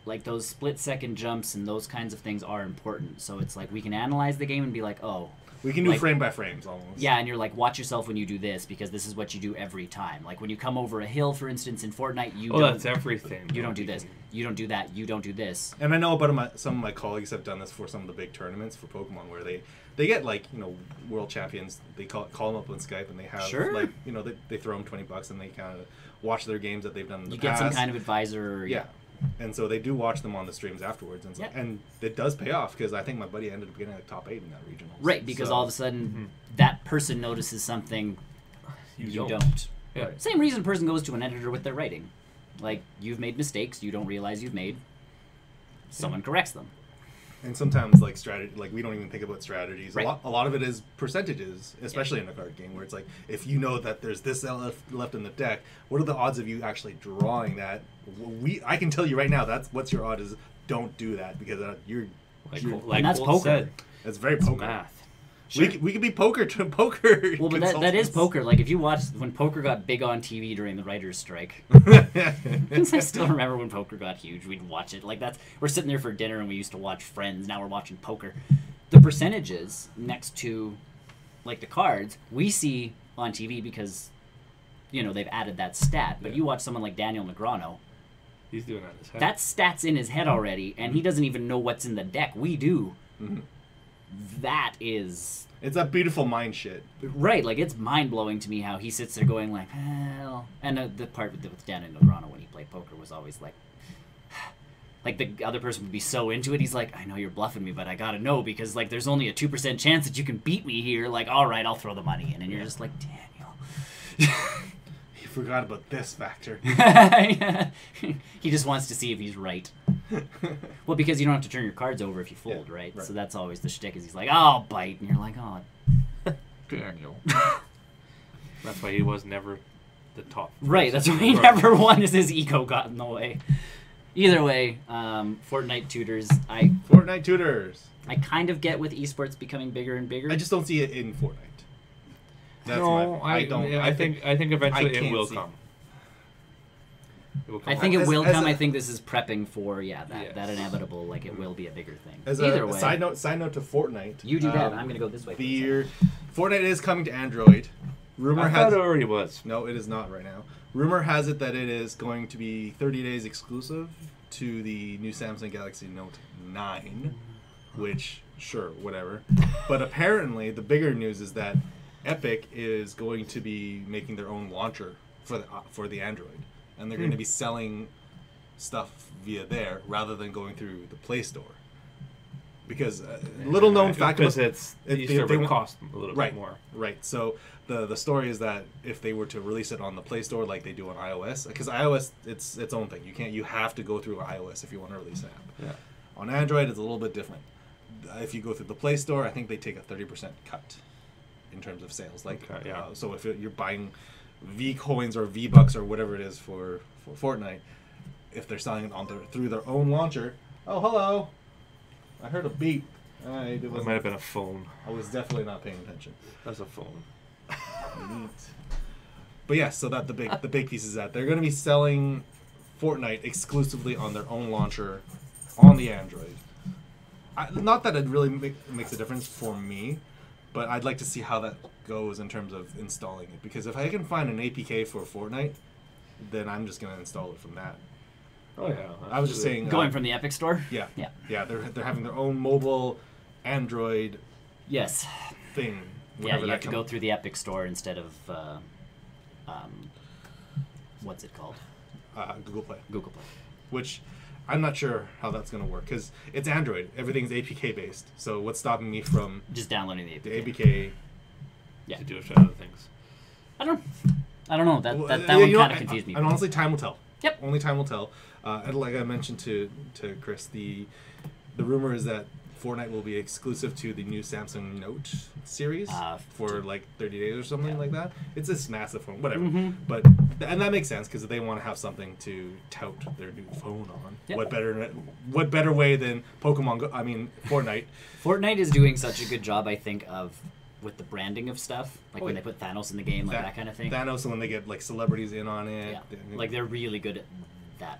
like those split-second jumps and those kinds of things are important. So it's like we can analyze the game and be like, oh, we can do frame by frames almost. Yeah, and you're like, watch yourself when you do this because this is what you do every time. Like when you come over a hill, for instance, in Fortnite, that's everything. You don't do this. You don't do that. You don't do this. And I know about some of my colleagues have done this for some of the big tournaments for Pokemon where they get like world champions. They call them up on Skype and they have like they throw them $20 and they kind of watch their games that they've done in the past. You get some kind of advisor. Yeah. And so they do watch them on the streams afterwards, and and it does pay off because I think my buddy ended up getting like top 8 in that regional. Right, because all of a sudden that person notices something you don't. Yeah. Same reason a person goes to an editor with their writing, like you've made mistakes you don't realize you've made. Someone corrects them. And sometimes like strategy, like we don't even think about strategies. Right. A lot of it is percentages, especially in a card game where it's like if you know that there's this left in the deck, what are the odds of you actually drawing that? I can tell you right now what's your odds is don't do that because you're and that's poker. Said, it's very poker. Math. Sure. We could be poker. Well, but that is poker. Like if you watch when poker got big on TV during the writers' strike, because I still remember when poker got huge. We'd watch it. Like we're sitting there for dinner and we used to watch Friends. Now we're watching poker. The percentages next to like the cards we see on TV because they've added that stat. But you watch someone like Daniel Negreanu. He's doing that in his head. That stat's in his head already, and he doesn't even know what's in the deck. We do. Mm-hmm. That is... It's that beautiful mind shit. Right, like, it's mind-blowing to me how he sits there going like, well... And the part with Daniel Negreanu when he played poker was always like... Like, the other person would be so into it, he's like, I know you're bluffing me, but I gotta know, because, like, there's only a 2% chance that you can beat me here. Like, all right, I'll throw the money in. And you're just like, Daniel... He forgot about this factor. He just wants to see if he's right. Well, because you don't have to turn your cards over if you fold, right? So that's always the shtick. Is he's like, "I'll bite," and you're like, "Oh, Daniel." That's why he was never the top. Right. That's why he never won. Is his ego got in the way. Either way, Fortnite tutors. Fortnite tutors. I kind of get with esports becoming bigger and bigger. I just don't see it in Fortnite. I don't. I think eventually it will come. I think it will come. I think this is prepping for that inevitable. Like it will be a bigger thing. Either way. Side note to Fortnite. You do that. I'm gonna go this way. Fortnite is coming to Android. I thought it already was. No, it is not right now. Rumor has it that it is going to be 30 days exclusive to the new Samsung Galaxy Note 9, which sure, whatever. But apparently, the bigger news is that Epic is going to be making their own launcher for the Android, and they're going to be selling stuff via there rather than going through the Play Store. Because little known fact, because they cost a little bit more. Right. So the story is that if they were to release it on the Play Store like they do on iOS, because iOS it's its own thing. You have to go through iOS if you want to release an app. Yeah. On Android, it's a little bit different. If you go through the Play Store, I think they take a 30% cut in terms of sales. So if you're buying V coins or V bucks or whatever it is for Fortnite, if they're selling it through their own launcher, oh hello, I heard a beep. It might have been a phone. I was definitely not paying attention. That's a phone. But yeah, so that the big piece is that they're going to be selling Fortnite exclusively on their own launcher on the Android. Not that it really makes a difference for me, but I'd like to see how that goes in terms of installing it. Because if I can find an APK for Fortnite, then I'm just going to install it from that. Oh yeah, I was just saying going from the Epic Store. Yeah. They're having their own mobile Android. Yes. Thing. Yeah, you have to go through the Epic Store instead of what's it called? Google Play. Google Play. Which I'm not sure how that's going to work because it's Android. Everything's APK based. So what's stopping me from just downloading the APK? The APK. Yeah. To do it for other things. I don't know. That one kind of confused me. And honestly, time will tell. Yep. Only time will tell. And like I mentioned to Chris, the rumor is that Fortnite will be exclusive to the new Samsung Note series for like 30 days or something like that. It's this massive phone, whatever. But and that makes sense because they want to have something to tout their new phone on. Yep. What better way than Pokemon Go? I mean, Fortnite. Fortnite is doing such a good job, I think, with the branding of stuff, like when they put Thanos in the game, like that kind of thing. Thanos, and when they get like celebrities in on it. Yeah. Like they're really good at that.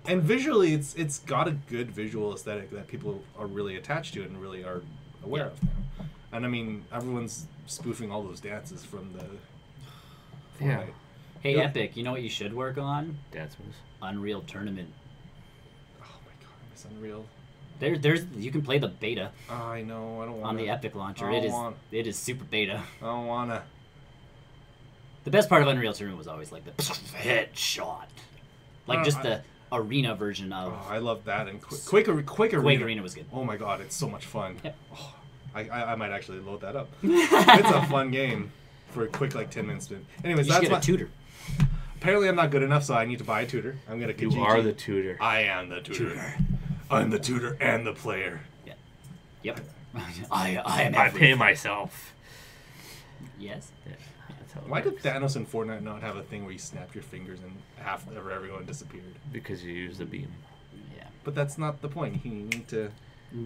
And visually, it's got a good visual aesthetic that people are really attached to and really are aware of now. And I mean, everyone's spoofing all those dances from the Fortnite. Yeah. Hey, Epic, you know what you should work on? Dance moves. Unreal Tournament. Oh my god, I miss Unreal. There's you can play the beta. I know, I don't want on the Epic launcher. It is super beta. I don't wanna. The best part of Unreal Tournament was always like the headshot, like just the arena version of. Oh, I love that and Quake Arena. Quake Arena was good. Oh my god, it's so much fun. Yep. Oh, I might actually load that up. It's a fun game for a quick like 10 minutes. Anyways, you should get a tutor. Apparently, I'm not good enough, so I need to buy a tutor. I'm gonna. You are the tutor. I am the tutor. I'm the tutor and the player. Yeah. Yep. I am. I pay myself. Yes. Yeah, that's how it Why did works. Thanos in Fortnite not have a thing where you snapped your fingers and half of everyone disappeared? Because you use the beam. Yeah. But that's not the point. You need to.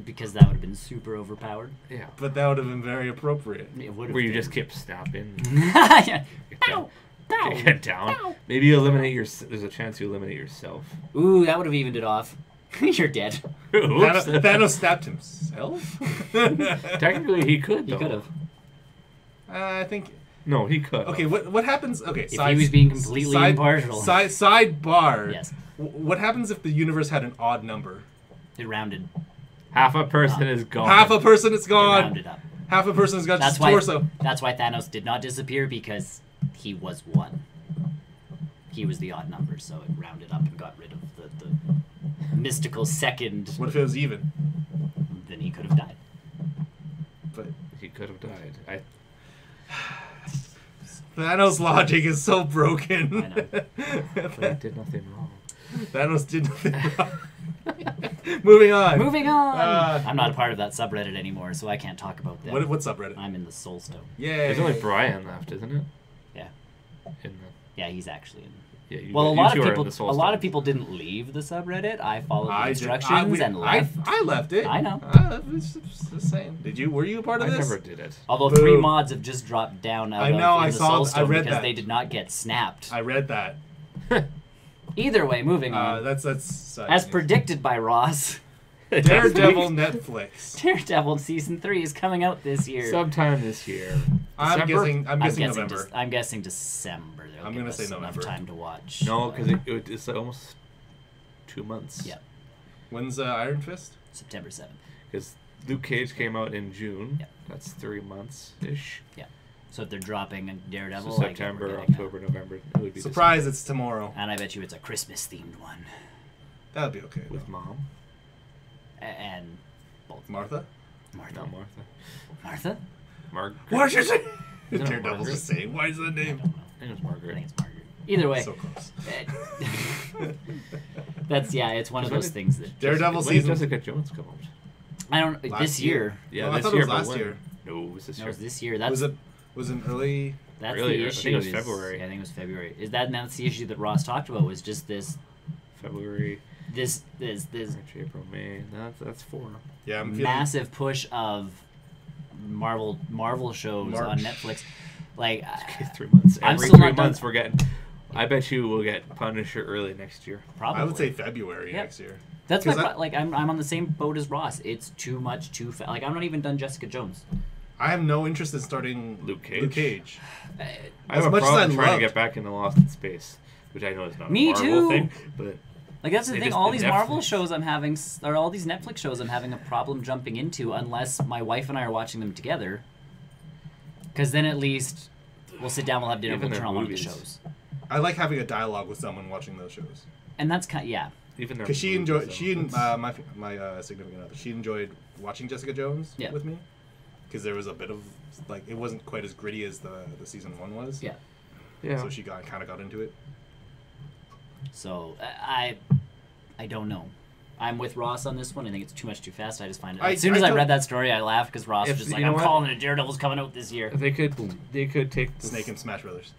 Because that would have been super overpowered. Yeah. But that would have been very appropriate. It would have Where you been. just keep snapping. Yeah. Get down. Maybe you eliminate your. There's a chance you eliminate yourself. Ooh, that would have evened it off. You're dead. Oops. Thanos stabbed himself? Technically, he could. He Though. could have. I think. No, he could. Okay, what happens? Okay, If he was being completely impartial. Sidebar. Yes. What happens if the universe had an odd number? It rounded. Half a person is gone. Half a person is It gone. rounded up. Half a person's got That's just why. torso. That's why Thanos did not disappear, because he was one. He was the odd number, so it rounded up and got rid of the mystical second. What if it was even? Then he could have died. But He could have died. Thanos' logic is so broken. I know. But he did nothing wrong. Thanos did nothing wrong. Moving on. Moving on. I'm not a part of that subreddit anymore, so I can't talk about that. What subreddit? I'm in the Soul Stone. Yay. There's only Brian left, isn't it? Yeah. In Yeah, he's actually in. the, yeah, Well, a you lot two of are in people. the Soul A lot Stone. of people didn't leave the subreddit. I followed the I instructions and left. I left it. I know. Just saying. Did you? Were you a part of I this? never did it. Although Boo. 3 mods have just dropped down out I know, of I in the saw- Soul I Stone read because that. they did not get snapped. I read that. Either way, moving on. That's As predicted by Ross, Daredevil Netflix. Daredevil season 3 is coming out this year. Sometime this year. I'm December? guessing November. I'm guessing December. They'll I'm give gonna us say enough November. time to watch. No, because it's almost 2 months. Yep. When's Iron Fist? September 7th. Because Luke Cage came out in June. Yep. That's 3 months ish. So if they're dropping a Daredevil, So I guess September, we're getting October, November. It would be Surprise! It's tomorrow. And I bet you it's a Christmas themed one. That would be okay. December. With Mom. And both. Martha. Martha. Not Martha. Martha? Margaret. What's your name? Is it Daredevil's Margaret? just saying. Why is the I don't name? know. I think it was I Margaret. think it's Margaret. Either way. So close. It's one of those things that Daredevil When did season. Jessica Jones come out? I don't Last this year. Yeah, Oh, I this thought it year. was but last when? year. No, it was this No, year. it was this year. That's Was an early. that's Really? the I issue. think it was is- February. I think it was February. That's the issue that Ross talked about, was just this February, this March, April, May. That's 4. Yeah, I'm feeling. massive push of Marvel shows on March. Netflix. Like, 3 months. I'm Every still 3 not done- months we're getting. I bet you we'll get Punisher early next year. probably. I would say February Yep. next year. That's my 'cause I'm on the same boat as Ross. It's too much, too fast. Like, I'm not even done Jessica Jones. I have no interest in starting Luke Cage. Luke Cage. I As have a much as problem I trying loved- to get back into Lost in Space, which I know is not Me a Marvel too. thing, but Like, that's the They thing. just- All they these Marvel Netflix. shows I'm having, or all these Netflix shows I'm having a problem jumping into, unless my wife and I are watching them together. Because then at least we'll sit down, we'll have dinner, Even we'll their turn on one of the movies. shows. I like having a dialogue with someone watching those shows. And that's kind yeah. even their Because she movies, enjoyed, though, she and it's- my significant other, she enjoyed watching Jessica Jones Yeah. with me. Because there was a bit of like it wasn't quite as gritty as the season 1 was. Yeah. yeah. So she kind of got into it. So I don't know. I'm with Ross on this one. I think it's too much too fast. I just find it. I- As soon I as I don't- read that story, I laughed because Ross If- was just like, you know "I'm what? calling it. Daredevil's coming out this year." They could take the Snake and Smash Brothers.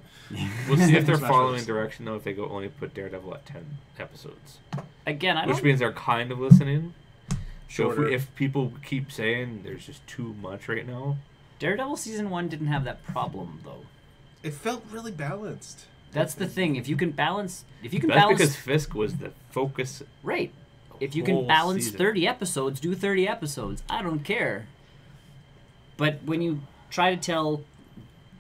We'll see if they're Smash following Brothers. direction though. If they go only put Daredevil at 10 episodes, Again, I which don't. means they're kind of listening. So Shorter. if people keep saying there's just too much right now, Daredevil season 1 didn't have that problem though. It felt really balanced. That's the thing. If you can balance, that's balance, because Fisk was the focus. right. If you whole can balance season. 30 episodes, do 30 episodes. I don't care. But when you try to tell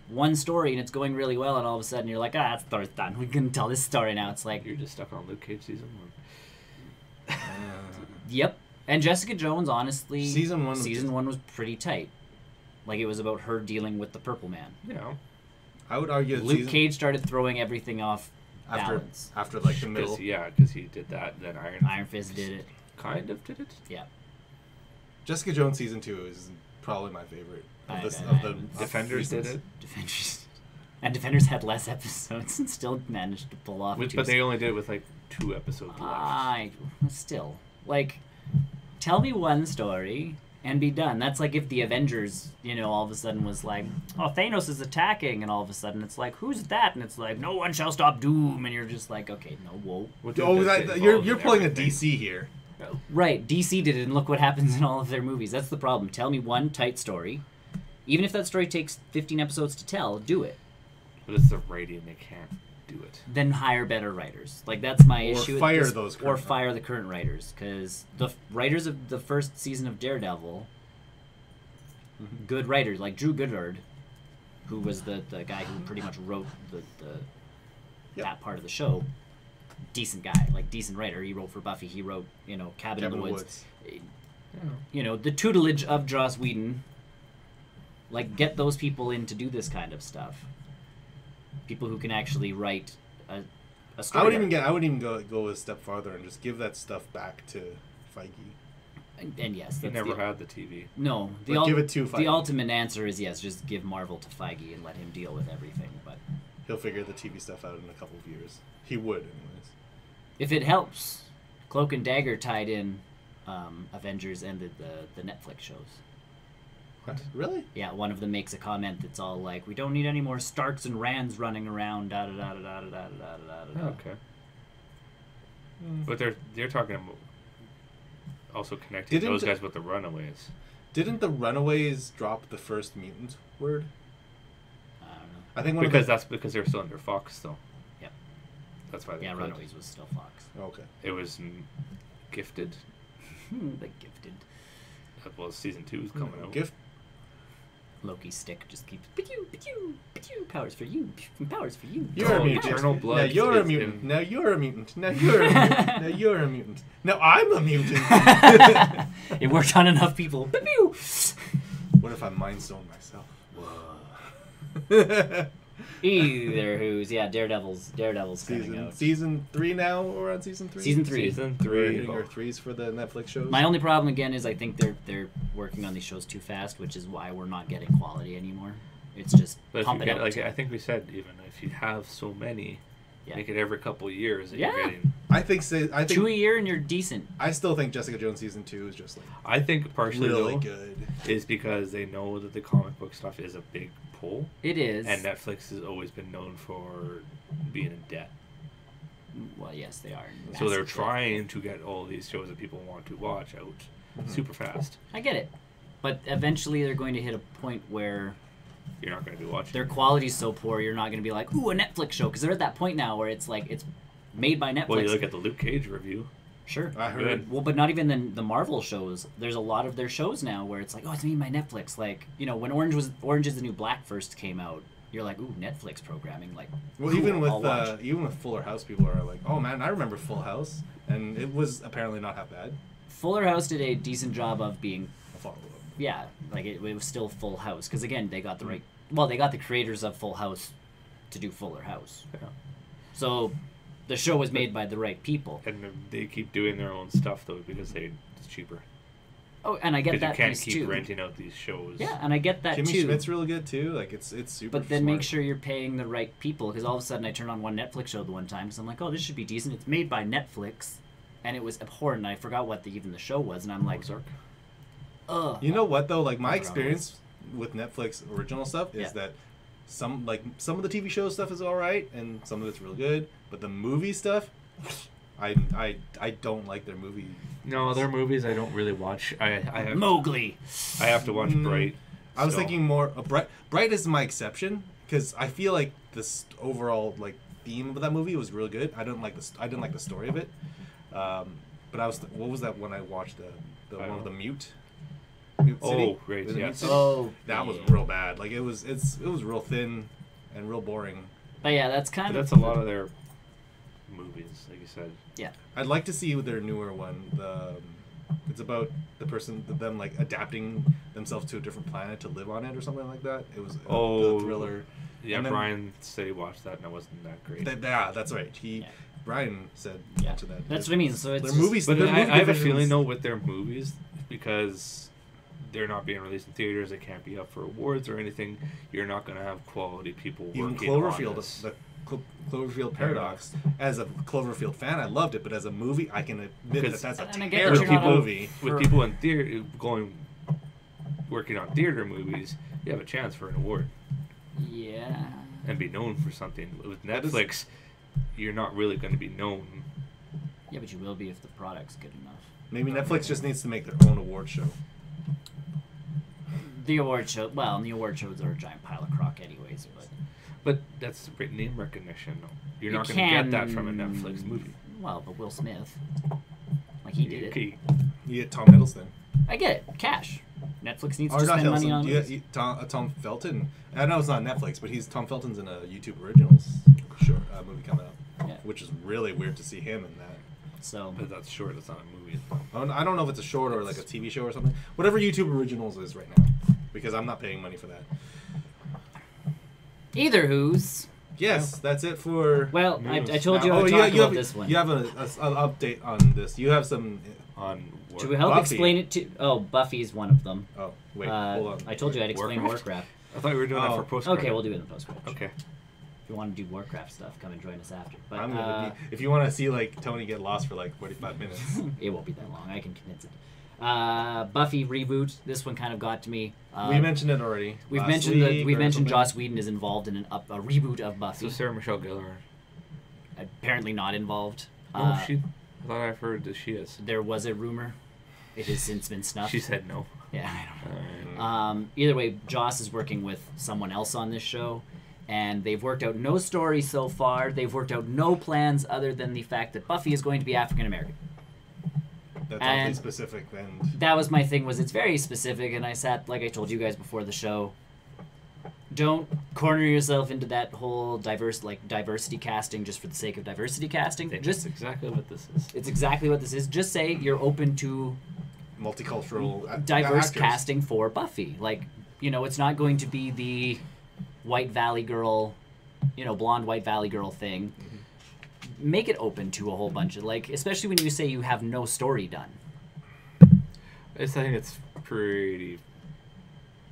one story and it's going really well, and all of a sudden you're like, that story's done. We can tell this story now. It's like, You're just stuck on Luke Cage season 1. yep. And Jessica Jones, honestly, Season 1 was season just- 1 was pretty tight. Like, it was about her dealing with the Purple Man. Yeah. I would argue that Luke season, Cage started throwing everything off balance. after like the middle. Because he did that. Then Iron Fist did it. kind of did it. Yeah. Jessica Jones season 2 is probably my favorite of the Defenders did it. Defenders. And Defenders had less episodes and still managed to pull off. But they only did it with like 2 episodes left. Still, like, tell me one story and be done. That's like if the Avengers, all of a sudden was like, oh, Thanos is attacking, and all of a sudden it's like, who's that? And it's like, no one shall stop Doom, and you're just like, okay, no, whoa. You're pulling a DC here. Right, DC did it, and look what happens in all of their movies. That's the problem. Tell me one tight story. Even if that story takes 15 episodes to tell, do it. But it's the writing, they can't do it. Then hire better writers. Like, that's my issue. Or fire the current writers. Because the writers of the first season of Daredevil, good writers, like Drew Goddard, who was the guy who pretty much wrote that part of the show. Decent guy, like decent writer. He wrote for Buffy. He wrote, Cabin in the Woods. The tutelage of Joss Whedon. Like, get those people in to do this kind of stuff. People who can actually write a story. I wouldn't even go a step farther and just give that stuff back to Feige. And yes, he never had the TV. No, give it to Feige. The ultimate answer is yes, just give Marvel to Feige and let him deal with everything. But he'll figure the TV stuff out in a couple of years. He would, anyways. If it helps, Cloak and Dagger tied in Avengers and the Netflix shows. What? Really? Yeah, one of them makes a comment that's all like, "We don't need any more Starks and Rands running around." Da da da da da da da da da. Okay. But they're talking about also connecting those guys with the Runaways. Didn't the Runaways drop the first mutant word? I don't know. I think that's because they're still under Fox still. Yep. That's why. Runaways was still Fox. Okay. It was Gifted. The Gifted. Well, season 2 is coming out. Loki's stick just keeps powers for you, powers for you. You're a mutant. Eternal blood. Now you're a mutant. Now you're a mutant. Now you're a mutant. Now you're a mutant. Now I'm a mutant. It worked on enough people. What if I mind stone myself? Whoa. Either who's Daredevil's coming out. Season 3 now. We're on season 3. Season 3. Season 3. Or 3s for the Netflix shows. My only problem again is I think they're working on these shows too fast, which is why we're not getting quality anymore. It's just pump it out. Like I think we said, even if you have so many, make it every couple of years. That you're getting... I think 2 a year and you're decent. I still think Jessica Jones season 2 is just like. I think partially really good is because they know that the comic book stuff is a big pull. It is. And Netflix has always been known for being in debt. Well, yes, they are. So they're trying to get all these shows that people want to watch out super fast. I get it. But eventually they're going to hit a point where you're not going to be watching. Their quality's so poor, you're not going to be like, ooh, a Netflix show. Because they're at that point now where it's like, it's made by Netflix. Well, you look at the Luke Cage review. Sure. I heard. Well, but not even the Marvel shows. There's a lot of their shows now where it's like, oh, it's made by Netflix. Like, when Orange is the New Black first came out, you're like, ooh, Netflix programming. Like, well, cool, even with Fuller House, people are like, oh man, I remember Full House, and it was apparently not half bad. Fuller House did a decent job of being a follow-up. Yeah, like it was still Full House because again, they got the right. Well, they got the creators of Full House to do Fuller House. Yeah. So the show was made by the right people. And they keep doing their own stuff, though, because it's cheaper. Oh, and I get that piece, too. Because you can't keep renting out these shows. Yeah, and I get that, Kimmy too. Schmidt's really good, too. Like, it's super But then smart. make sure you're paying the right people, because all of a sudden I turned on one Netflix show the one time, because I'm like, oh, this should be decent. It's made by Netflix, and it was abhorrent, and I forgot what even the show was, and I'm like, ugh. You know what, though? Like, my experience with Netflix original stuff is that some of the TV show stuff is all right, and some of it's real good, but the movie stuff, I don't like their movie. No, their movies I don't really watch. I have Mowgli. I have to watch Bright. I was thinking more Bright is my exception because I feel like this overall theme of that movie was real good. I didn't like the story of it. But what was that one I watched the one with the Mute City? Oh, right. Yeah. That was real bad. Like it was real thin and real boring. But yeah, that's a lot of their movies, like you said. Yeah. I'd like to see their newer one. It's about them adapting themselves to a different planet to live on it or something like that. It was the thriller. Yeah, Brian said he watched that and it wasn't that great. That's right. Brian said to that. That's what I mean. So it's their movies. But I have a feeling though with their movies, because they're not being released in theaters, they can't be up for awards or anything. You're not going to have quality people working on Cloverfield, this. the Cloverfield Paradox. As a Cloverfield fan, I loved it, but as a movie, I can admit that's a terrible movie. With people in theater going working on theater movies, you have a chance for an award. Yeah. And be known for something. With Netflix, you're not really going to be known. Yeah, but you will be if the product's good enough. Maybe Netflix just needs to make their own award show. The award show, well, the award shows are a giant pile of crock anyways, but that's name recognition. You're not going to get that from a Netflix movie. Well, but Will Smith, like he did it. You get Tom Hiddleston. I get it. Cash. Netflix needs to spend money on it. Tom Felton. I know it's not Netflix, but Tom Felton's in a YouTube Originals movie coming up, which is really weird to see him in that. So, but that's short. It's not a movie. I don't know if it's a short or like a TV show or something. Whatever YouTube Originals is right now, because I'm not paying money for that. Either who's. Yes, that's it for. Well, I told you I'd talk about this one. You have an update on this. You have some on. Should we help Buffy. Explain it to? Oh, Buffy's one of them. Oh, wait, hold on. I told you I'd explain Warcraft. I thought we were doing that for post. Okay, we'll do it in the post. Okay. If you want to do Warcraft stuff, come and join us after. But I'm gonna if you want to see like Tony get lost for like 45 minutes, it won't be that long. I can convince it. Buffy reboot. This one kind of got to me. We mentioned it already. We've mentioned Joss Whedon is involved in a reboot of Buffy. So Sarah Michelle Gellar. Apparently not involved. I thought I've heard that she is. There was a rumor. It has since been snuffed. She said no. Yeah, I don't know. Either way, Joss is working with someone else on this show, and they've worked out no story so far. They've worked out no plans other than the fact that Buffy is going to be African American. That's awfully specific, and that was my thing. Was it's very specific, and I sat like I told you guys before the show. Don't corner yourself into that whole diversity casting just for the sake of diversity casting. That's exactly what this is. It's exactly what this is. Just say you're open to multicultural diverse actors. Casting for Buffy. Like, it's not going to be the White Valley girl, blonde White Valley girl thing. Mm-hmm. Make it open to a whole bunch of especially when you say you have no story done. I think it's pretty.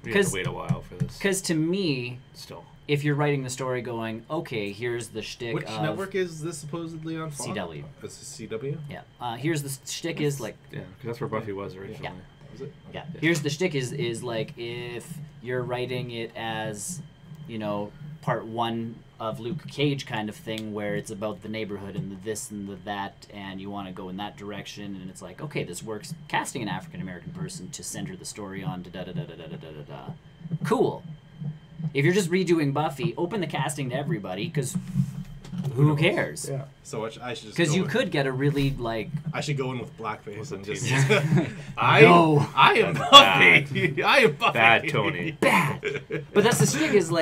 We have to wait a while for this. Because to me, still, if you're writing the story going, okay, here's the shtick. Which network is this supposedly on? CW. Is it CW? Yeah. Here's the shtick is because that's where Buffy was originally. Yeah. Was it? Okay. Yeah. Here's the shtick is if you're writing it as, part one of Luke Cage kind of thing where it's about the neighborhood and the this and the that and you want to go in that direction and it's like, okay, this works. Casting an African American person to center the story on da-da-da-da-da-da-da-da. Cool. If you're just redoing Buffy, open the casting to everybody because who cares? Yeah. So I should just because you could get a really I should go in with blackface and just I am Buffy. I am Buffy. Bad Tony. Bad. But that's the shtick is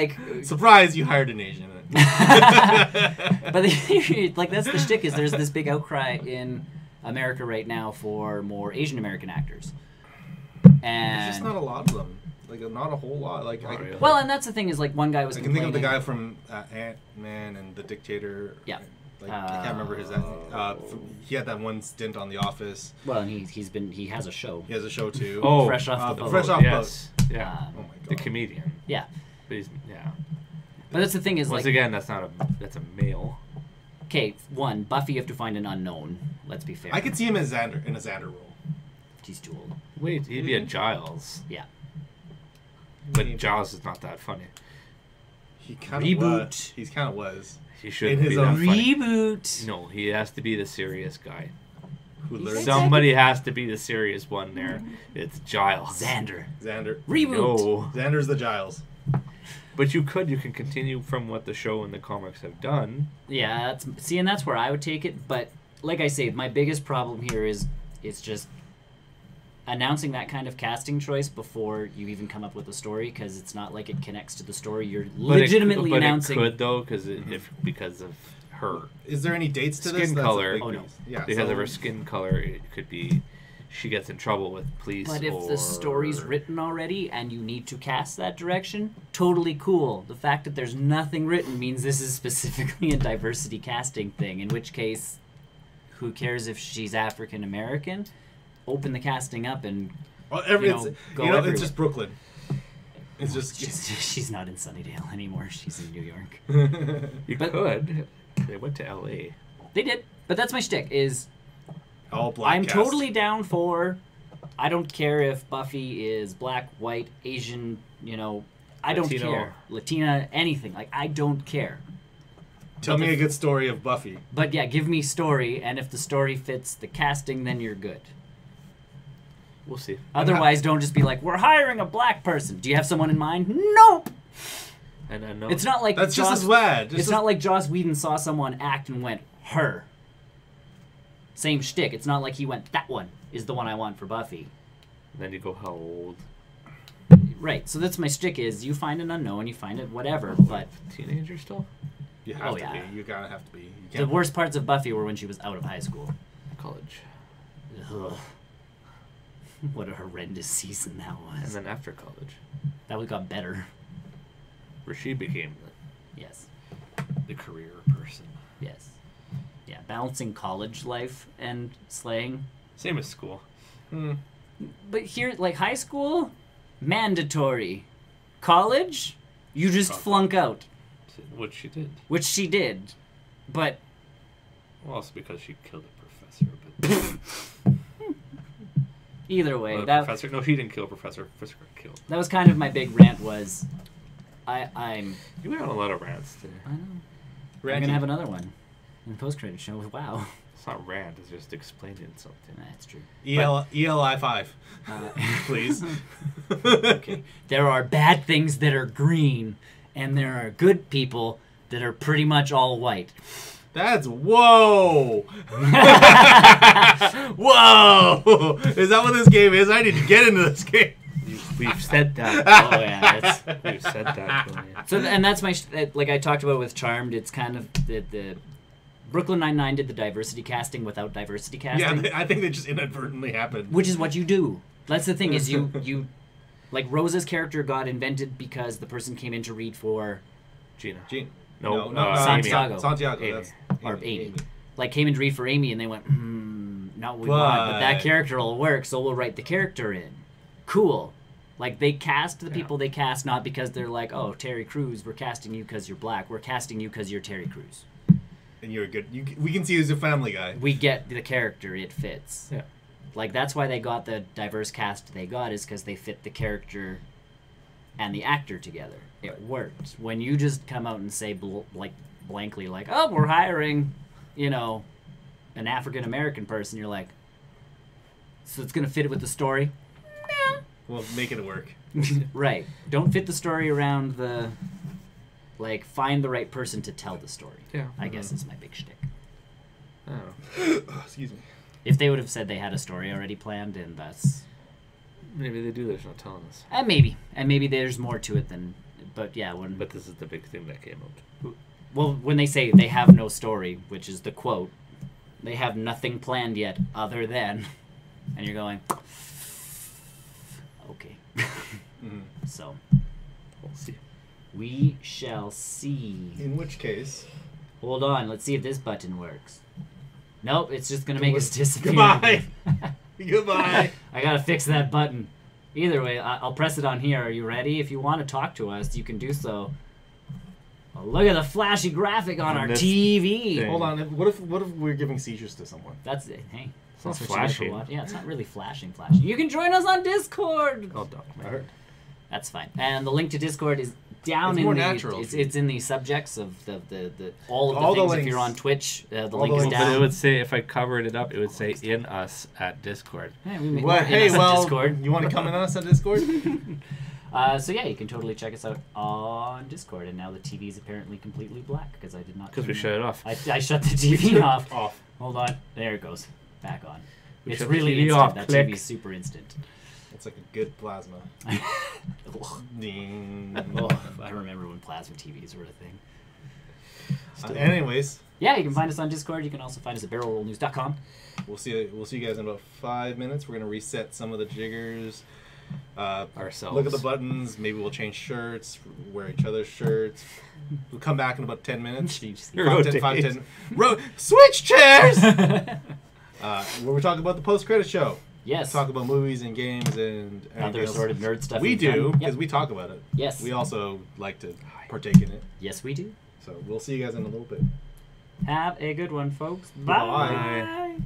surprise, you hired an Asian. But that's the shtick is there's this big outcry in America right now for more Asian American actors. And there's just not a lot of them. Not a whole lot. Really. Well, and that's the thing is one guy was. I can think of the guy from Ant-Man and the Dictator. Yeah. I can't remember his name. He had that one stint on The Office. Well, and he has a show. He has a show too. Oh, Fresh Off the Boat. Fresh Off yes. Boat. Yeah. Oh my god. The comedian. Yeah. But But that's the thing is once again that's a male. Okay, Buffy you have to find an unknown. Let's be fair. I could see him as Xander in a Xander role. He's too old. Wait, he'd be a Giles. Yeah. But Giles is not that funny. He kind of was. He kind of was. He should be that funny. Reboot. No, he has to be the serious guy. Somebody has to be the serious one there. It's Giles. Xander. Reboot. No. Xander's the Giles. But you can continue from what the show and the comics have done. Yeah, and that's where I would take it. But like I say, my biggest problem here is it's just announcing that kind of casting choice before you even come up with a story because it's not like it connects to the story. You're legitimately announcing. But it could though because of her. Is there any dates to this? Skin color. Oh no. Yeah. Because of her skin color, it could be she gets in trouble with police. But if the story's written already and you need to cast that direction, totally cool. The fact that there's nothing written means this is specifically a diversity casting thing. In which case, who cares if she's African American? Open the casting up and go everywhere. It's just Brooklyn. It's just she's not in Sunnydale anymore. She's in New York. Could. They went to L.A. They did, but that's my shtick. Is all black. I'm totally down for I don't care if Buffy is black, white, Asian, you know, I don't care. Latina, anything. Like, I don't care. Tell me a good story of Buffy. But yeah, give me story, and if the story fits the casting, then you're good. We'll see. Otherwise, don't just be like, we're hiring a black person. Do you have someone in mind? Nope. And I know it's not like that's just as bad. It's not like Joss Whedon saw someone act and went, her. Same shtick. It's not like he went, that one is the one I want for Buffy. Then you go, how old? Right. So that's my shtick is you find an unknown, you find it whatever, but... Teenager still? You have to be. You gotta have to be. The worst parts of Buffy were when she was out of high school. College. Ugh. What a horrendous season that was. And then after college. That one got better. Where she became Yes. the career person. Yes. Yeah, balancing college life and slaying. Same as school. But here, like high school, mandatory. College, you just flunk out. Which she did. Which she did. But... Well, also because she killed a professor. But... Either way, professor. No, she didn't kill a professor. Professor got killed. That was kind of my big rant. Was I'm. You went on a lot of rants today. I know. Ranty. I'm gonna have another one in the post-credit show. Wow. It's not rant. It's just explaining something. That's true. ELI 5, please. Okay. There are bad things that are green, and there are good people that are pretty much all white. That's whoa! Whoa! Is that what this game is? I need to get into this game. We've said that. Oh yeah, we've said that. So and that's my like I talked about with Charmed. It's kind of the Brooklyn Nine-Nine did the diversity casting without diversity casting. Yeah, I think they just inadvertently happened. Which is what you do. That's the thing is you like Rosa's character got invented because the person came in to read for Gina. No, Santiago. Santiago. Amy. That's Amy. Like came in to read for Amy, and they went, not what we want, but that character will work, so we'll write the character in. Cool. Like they cast the people they cast not because they're like, oh, Terry Crews, we're casting you because you're black. We're casting you because you're Terry Crews. And you're good. We can see you as a Family Guy. We get the character. It fits. Yeah. Like that's why they got the diverse cast they got is because they fit the character and the actor together. It worked. When you just come out and say blankly like, oh, we're hiring, you know, an African American person, you're like, so it's gonna fit with the story. Yeah. Well, make it work. Right. Don't fit the story around the, like, find the right person to tell the story. Yeah. I guess is my big shtick. Oh. Excuse me. If they would have said they had a story already planned, and that's... Maybe they do, they're just not telling us. And maybe there's more to it than... But yeah, when... But this is the big thing that came out. Well, when they say they have no story, which is the quote, they have nothing planned yet other than... And you're going... Okay. So... We'll see. We shall see. In which case... Hold on, let's see if this button works. Nope, it's just gonna make us disappear. Goodbye! Goodbye! I gotta fix that button. Either way, I'll press it on here. Are you ready? If you want to talk to us, you can do so. Oh, look at the flashy graphic on our TV. Thing. Hold on, what if we're giving seizures to someone? That's it. Hey. It's not flashing. Yeah, it's not really flashing. You can join us on Discord! Oh, dog. I heard. That's fine. And the link to Discord is down in more the natural. It's in the subjects of all of the things. If you're on Twitch, the link is down. But it would say, if I covered it up, it would say in us at Discord. Hey, Discord. You want to come in on us at Discord? So yeah, you can totally check us out on Discord. And now the TV is apparently completely black because I did not. Because we shut it off. I shut the TV off. Hold on. There it goes. Back on. We it's shut really the TV instant. off. That Click. TV is super instant. It's like a good plasma. Ding. Oh, I remember when plasma TVs were a thing. Anyways. Yeah, you can find us on Discord. You can also find us at barrelrollnews.com. We'll see you guys in about 5 minutes. We're gonna reset some of the jiggers. Ourselves. Look at the buttons. Maybe we'll change shirts. Wear each other's shirts. We'll come back in about 10 minutes. 10. Switch chairs. Where we talk about the post-credit show. Yes. Talk about movies and games and other sort of nerd stuff. We do, because we talk about it. Yes. We also like to partake in it. Yes, we do. So we'll see you guys in a little bit. Have a good one, folks. Bye. Bye.